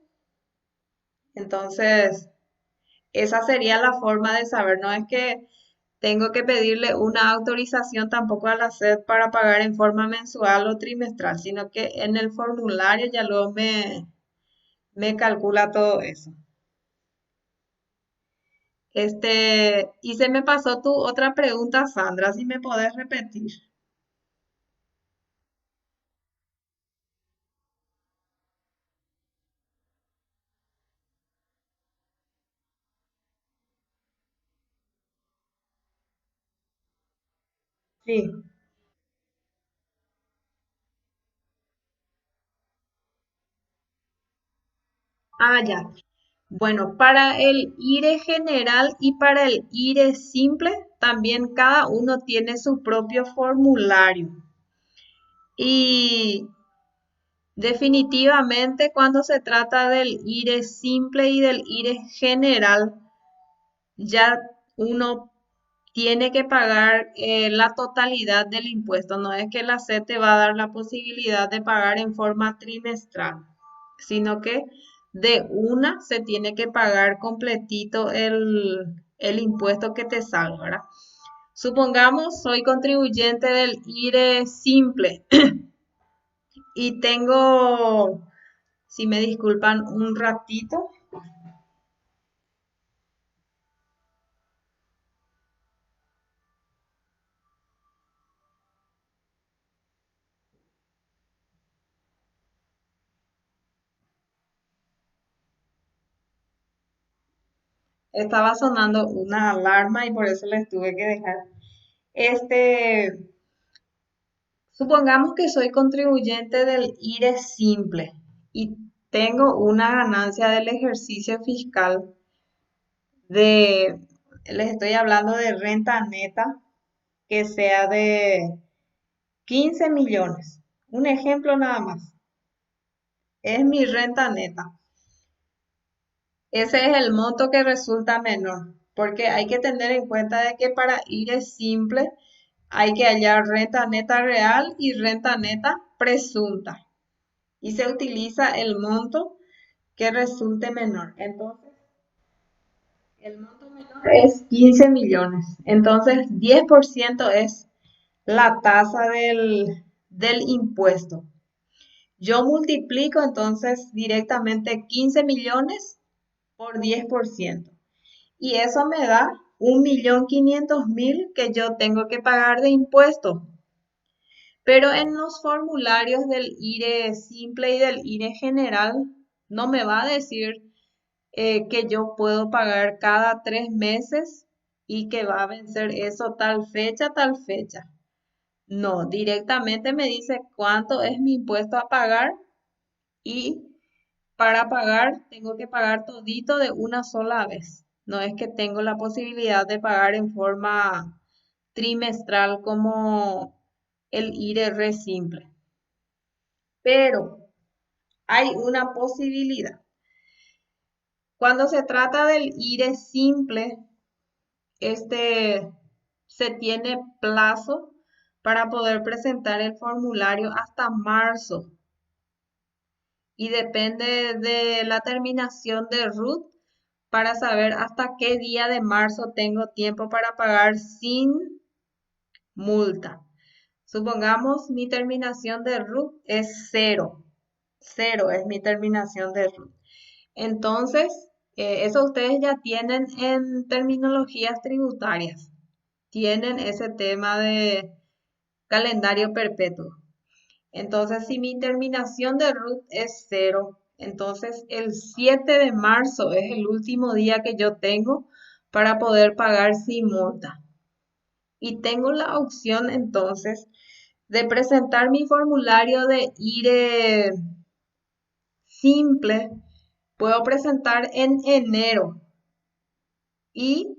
Entonces, esa sería la forma de saber. No es que tengo que pedirle una autorización tampoco a la SED para pagar en forma mensual o trimestral, sino que en el formulario ya luego me calcula todo eso. Y se me pasó tu otra pregunta, Sandra, si me podés repetir. Sí. Ah, ya. Bueno, para el IRE general y para el IRE simple, también cada uno tiene su propio formulario. Y definitivamente cuando se trata del IRE simple y del IRE general, ya uno tiene que pagar la totalidad del impuesto. No es que la SED te va a dar la posibilidad de pagar en forma trimestral, sino que de una se tiene que pagar completito el impuesto que te salga, ¿verdad? Supongamos, soy contribuyente del IRE simple y tengo, si me disculpan un ratito, estaba sonando una alarma y por eso les tuve que dejar. Este, Supongamos que soy contribuyente del IRE simple y tengo una ganancia del ejercicio fiscal de, les estoy hablando de renta neta, que sea de 15 millones. Un ejemplo nada más. Es mi renta neta. Ese es el monto que resulta menor, porque hay que tener en cuenta de que para IRE simple hay que hallar renta neta real y renta neta presunta. Y se utiliza el monto que resulte menor. Entonces, el monto menor es 15 millones. Entonces, 10% es la tasa del impuesto. Yo multiplico entonces directamente 15 millones por 10%. Y eso me da 1.500.000 que yo tengo que pagar de impuesto. Pero en los formularios del IRE simple y del IRE general no me va a decir que yo puedo pagar cada 3 meses y que va a vencer eso tal fecha, tal fecha. No, directamente me dice cuánto es mi impuesto a pagar y para pagar tengo que pagar todito de una sola vez. No es que tengo la posibilidad de pagar en forma trimestral como el IRR simple. Pero hay una posibilidad. Cuando se trata del IRE simple, este se tiene plazo para poder presentar el formulario hasta marzo y depende de la terminación de RUT para saber hasta qué día de marzo tengo tiempo para pagar sin multa. Supongamos mi terminación de RUT es cero. Cero es mi terminación de RUT. Entonces, eso ustedes ya tienen en terminologías tributarias. Tienen ese tema de calendario perpetuo. Entonces, si mi terminación de RUT es cero, entonces el 7 de marzo es el último día que yo tengo para poder pagar sin multa. y tengo la opción entonces de presentar mi formulario de IRE simple. Puedo presentar en enero y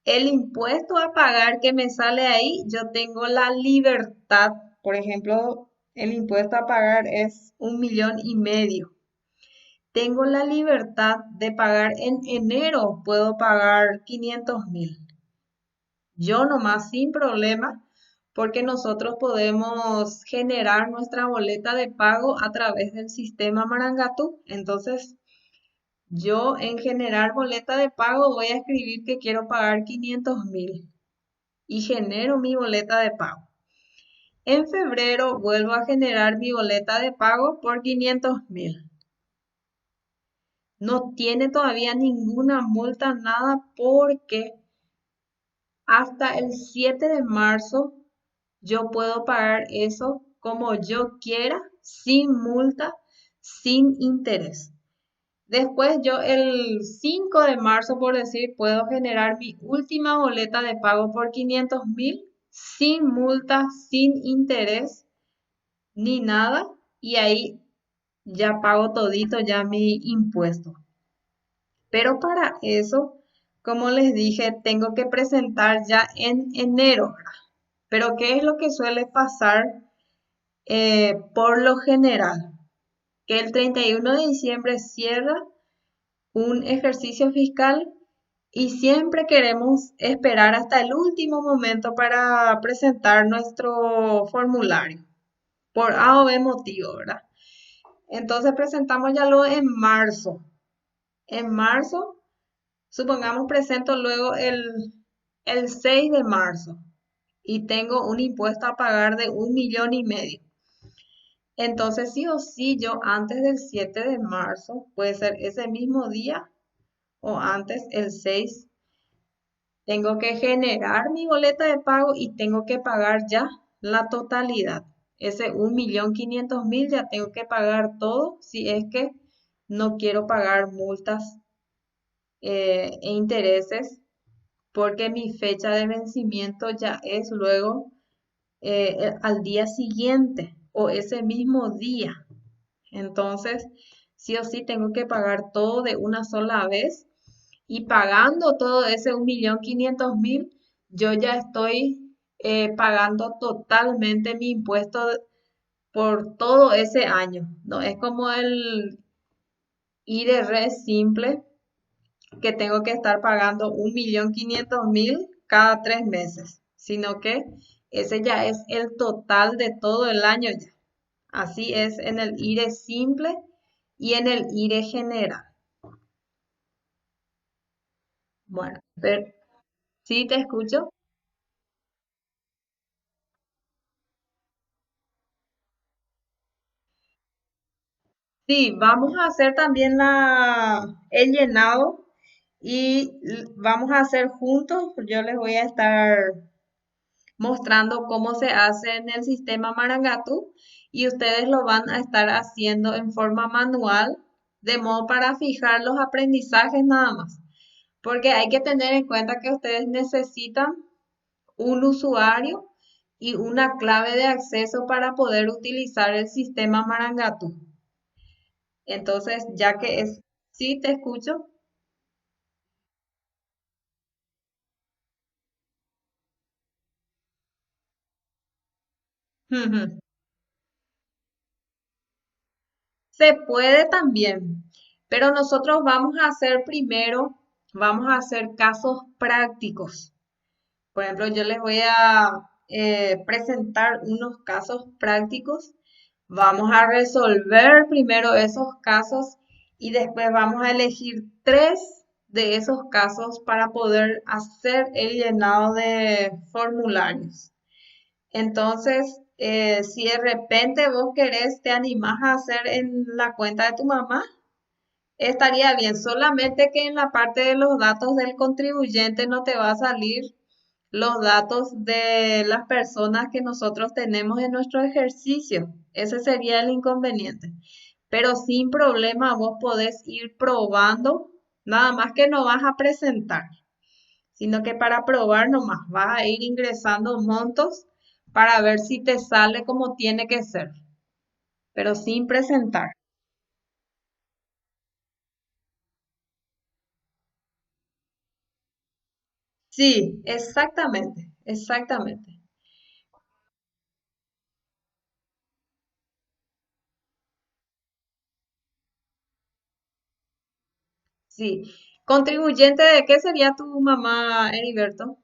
el impuesto a pagar que me sale ahí, yo tengo la libertad. Por ejemplo, el impuesto a pagar es 1,500,000. Tengo la libertad de pagar en enero, puedo pagar 500,000. Yo nomás sin problema, porque nosotros podemos generar nuestra boleta de pago a través del sistema Marangatú. Entonces, yo en generar boleta de pago voy a escribir que quiero pagar 500,000 y genero mi boleta de pago. En febrero vuelvo a generar mi boleta de pago por 500,000. No tiene todavía ninguna multa, nada, porque hasta el 7 de marzo yo puedo pagar eso como yo quiera, sin multa, sin interés. Después yo el 5 de marzo, por decir, puedo generar mi última boleta de pago por 500,000, sin multa, sin interés, ni nada. Y ahí ya pago todito ya mi impuesto. Pero para eso, como les dije, tengo que presentar ya en enero, ¿verdad? Pero ¿qué es lo que suele pasar por lo general? Que el 31 de diciembre cierra un ejercicio fiscal y siempre queremos esperar hasta el último momento para presentar nuestro formulario, por A o B motivo, ¿verdad? Entonces presentamos ya lo en marzo. En marzo, supongamos presento luego el 6 de marzo y tengo un impuesto a pagar de 1,500,000. Entonces, sí o sí, yo antes del 7 de marzo, puede ser ese mismo día o antes el 6, tengo que generar mi boleta de pago y tengo que pagar ya la totalidad. Ese 1,500,000 ya tengo que pagar todo si es que no quiero pagar multas e intereses, porque mi fecha de vencimiento ya es luego al día siguiente o ese mismo día. Entonces, sí o sí tengo que pagar todo de una sola vez, y pagando todo ese 1,500,000, yo ya estoy pagando totalmente mi impuesto por todo ese año. No es como el IRR simple, que tengo que estar pagando 1,500,000 cada 3 meses, sino que ese ya es el total de todo el año ya. Así es en el IRE simple y en el IRE general. Bueno, pero sí te escucho. Sí, vamos a hacer también el llenado y vamos a hacer juntos. Yo les voy a estar mostrando cómo se hace en el sistema Marangatu y ustedes lo van a estar haciendo en forma manual, de modo para fijar los aprendizajes nada más. Porque hay que tener en cuenta que ustedes necesitan un usuario y una clave de acceso para poder utilizar el sistema Marangatu. Entonces, ya que es, sí te escucho. Ujú. Se puede también, pero nosotros vamos a hacer primero, vamos a hacer casos prácticos. Por ejemplo, yo les voy a presentar unos casos prácticos. Vamos a resolver primero esos casos y después vamos a elegir tres de esos casos para poder hacer el llenado de formularios. Entonces, si de repente vos querés, te animás a hacer en la cuenta de tu mamá, estaría bien. Solamente que en la parte de los datos del contribuyente no te va a salir los datos de las personas que nosotros tenemos en nuestro ejercicio. Ese sería el inconveniente. Pero sin problema vos podés ir probando, nada más que no vas a presentar. sino que para probar nomás vas a ir ingresando montos para ver si te sale como tiene que ser, pero sin presentar. Sí, exactamente, exactamente. Sí. ¿Contribuyente de qué sería tu mamá, Heriberto?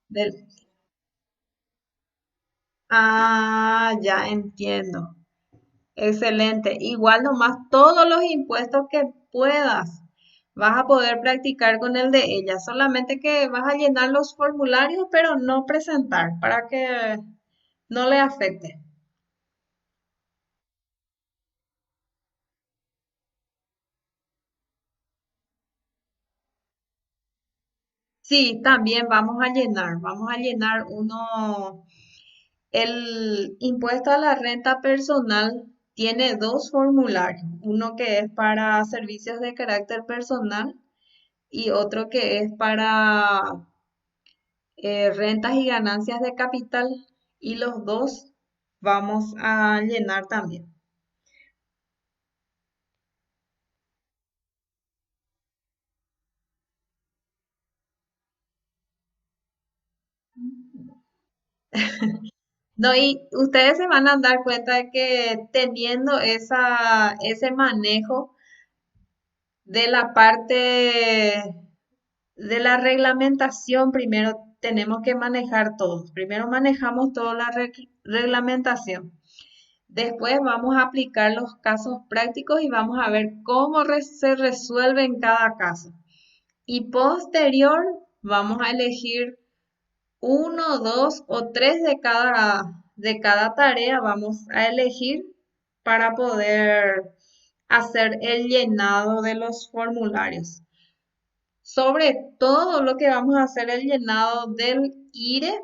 Del... Ah, ya entiendo. Excelente. Igual nomás todos los impuestos que puedas vas a poder practicar con el de ella. Solamente que vas a llenar los formularios, pero no presentar para que no le afecte. Sí, también vamos a llenar uno, el impuesto a la renta personal tiene dos formularios, uno que es para servicios de carácter personal y otro que es para rentas y ganancias de capital y los dos vamos a llenar también. No, y ustedes se van a dar cuenta de que teniendo ese manejo de la parte de la reglamentación, primero tenemos que manejar todo. Primero manejamos toda la reglamentación. Después vamos a aplicar los casos prácticos y vamos a ver cómo se resuelve en cada caso. Y posterior vamos a elegir uno, dos o tres de cada tarea. Vamos a elegir para poder hacer el llenado de los formularios. Sobre todo lo que vamos a hacer el llenado del IRE,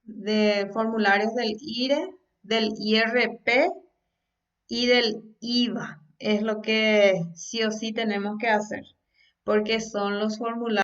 de formularios del IRE, del IRP y del IVA. Es lo que sí o sí tenemos que hacer, porque son los formularios